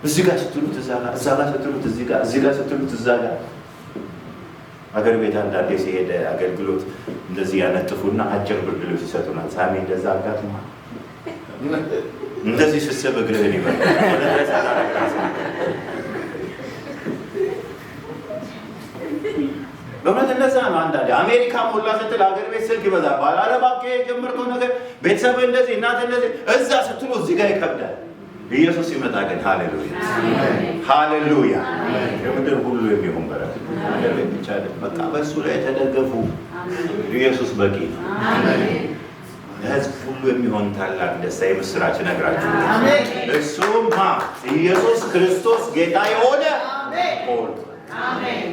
እዚህ ጋር ስትሉት እዛ ጋር፣ እዛ ጋር ስትሉት እዚህ ጋር፣ እዚህ ጋር ስትሉት እዛ ጋር። አገር ቤት አንዳንዴ ሲሄድ አገልግሎት እንደዚህ ያነጥፉና አጭር ብርድ ልብስ ይሰጡናል። ሳሚ እንደዛ አጋጥሟል። እንደዚህ ስስብ እግርህን ይበላል። በእውነት እንደዛ ነው። አንዳንዴ አሜሪካ ሞላ ስትል አገር ቤት ስልክ ይበዛባል። ኧረ እባክህ የጀመርከው ነገር ቤተሰብ እንደዚህ እናት እንደዚህ እዛ ስትሉ እዚህ ጋር ይከብዳል። ኢየሱስ ሲመጣ ግን ሃሌሉያ ሃሌሉያ የምድር ሁሉ የሚሆን በረከት አገር ቤት ብቻ አይደለም። በቃ በእሱ ላይ የተደገፉ ኢየሱስ በቂ ነው። ለሕዝብ ሁሉ የሚሆን ታላቅ ደስታ የምስራች ነግራችሁ እሱም ኢየሱስ ክርስቶስ ጌታ የሆነ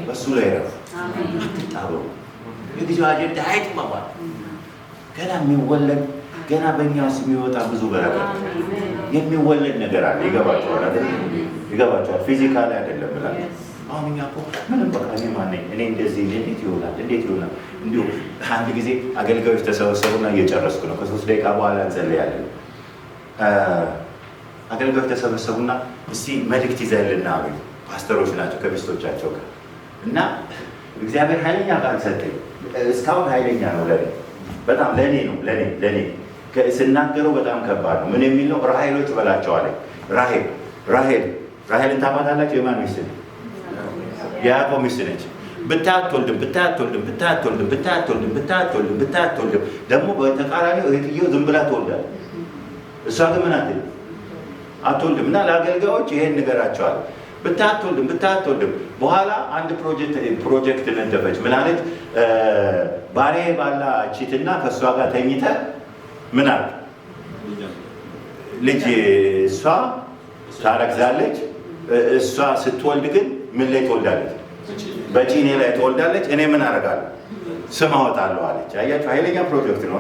በእሱ ላይ ረፉ። አትጣበቡ። የጊዜው አጀንዳ አይጥመባል። ገና የሚወለድ ገና በእኛ ውስጥ የሚወጣ ብዙ በረከት የሚወለድ ነገር አለ። ይገባቸዋል አይደል? ይገባቸዋል። ፊዚካሊ አይደለም ብላ አሁን እኛ እኮ ምንም በቃ እኔ ማነኝ እኔ እንደዚህ እንዴት ይሆናል እንዴት ይሆናል? እንዲሁ አንድ ጊዜ አገልጋዮች ተሰበሰቡና እየጨረስኩ ነው፣ ከ3 ደቂቃ በኋላ እንጸልያለን። አገልጋዮች ተሰበሰቡና እስቲ መልእክት ይዘህልና አሉ። ፓስተሮች ናቸው ከሚስቶቻቸው ጋር እና እግዚአብሔር ኃይለኛ ቃል ሰጠኝ። እስካሁን ኃይለኛ ነው ለኔ፣ በጣም ለኔ ነው ለኔ ስናገረው በጣም ከባድ ነው። ምን የሚል ነው? ራሔሎች በላቸዋለኝ። ራሔልን ታውቃታላችሁ? የማን ሚስት ነች? የያዕቆብ ሚስት ነች። ብታትወልድም ደግሞ በተቃራኒው እህትየው ዝም ብላ ትወልዳለች። እሷ ግን ምን አትወልድም። እና ለአገልጋዮች ይሄን ንገራቸዋል። ብታትወልድም በኋላ አንድ ፕሮጀክት ነደፈች። ምን አለች? ባሬ ባላ ቺትና ከእሷ ጋር ተኝተ ምን አለ ልጅ እሷ ታረግዛለች። እሷ ስትወልድ ግን ምን ላይ ትወልዳለች? በጪኔ ላይ ትወልዳለች። እኔ ምን አደርጋለሁ? ስም አወጣለሁ አለች። አያችሁ፣ ኃይለኛ ፕሮጀክት ነው።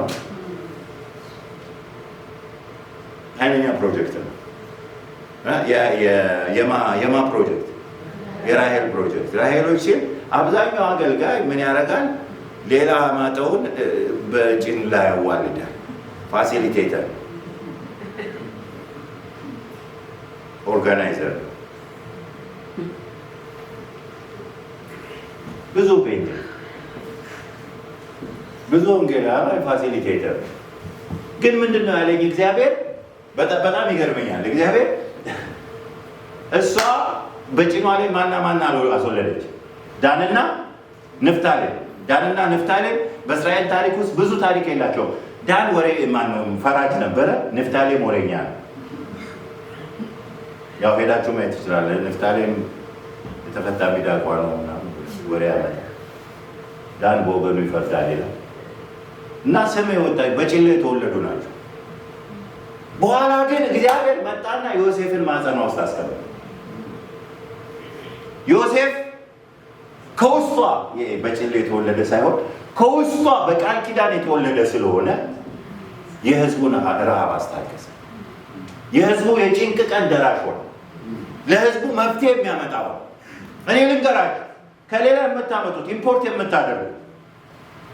ኃይለኛ ፕሮጀክት ነው። የማ ፕሮጀክት? የራሔል ፕሮጀክት። ራሔሎች ሲል አብዛኛው አገልጋይ ምን ያደርጋል? ሌላ ማጠውን በጭን ላይ ያዋልዳል። ፋሲሊቴተር፣ ኦርጋናይዘር፣ ብዙ ፔንት፣ ብዙ ወንጌላዊ ፋሲሊቴተር። ግን ምንድነው ያለኝ እግዚአብሔር? በጣም ይገርመኛል። እግዚአብሔር እሷ በጭኗ ላይ ማና አስወለደች? ዳንና ንፍታሌም። ዳንና ንፍታሌም በእስራኤል ታሪክ ውስጥ ብዙ ታሪክ የላቸውም። ዳን ፈራጅ ነበረ። ንፍታሌም ወሬኛ ነው። ያው ሄዳችሁ ማየት ትችላለን። ንፍታሌም የተፈታ ሚዳቋ ነው ምናምን ወሬ ያመጣ። ዳን በወገኑ ይፈርዳል ይላል እና ስም የወጣ በጭን ላይ የተወለዱ ናቸው። በኋላ ግን እግዚአብሔር መጣና ዮሴፍን ማጸኗ ውስጥ አስቀመጠ። ዮሴፍ ከውስጧ በጭን ላይ የተወለደ ሳይሆን ከውስጧ በቃል ኪዳን የተወለደ ስለሆነ የሕዝቡን ረሃብ አስታገሰ። የሕዝቡ የጭንቅ ቀን ደራሽ ሆነ። ለሕዝቡ መፍትሄ የሚያመጣው እኔ ልንገራችሁ፣ ከሌላ የምታመጡት ኢምፖርት የምታደርጉት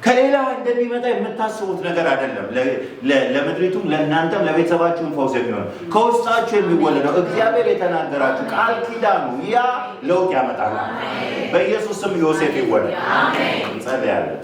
ከሌላ እንደሚመጣ የምታስቡት ነገር አይደለም። ለምድሪቱም ለእናንተም ለቤተሰባችሁም ፈውስ የሚሆን ከውስጣችሁ የሚወለደው እግዚአብሔር የተናገራችሁ ቃል ኪዳኑ ያ ለውጥ ያመጣል። በኢየሱስ ስም ዮሴፍ ይወለድ። እንጸልያለን።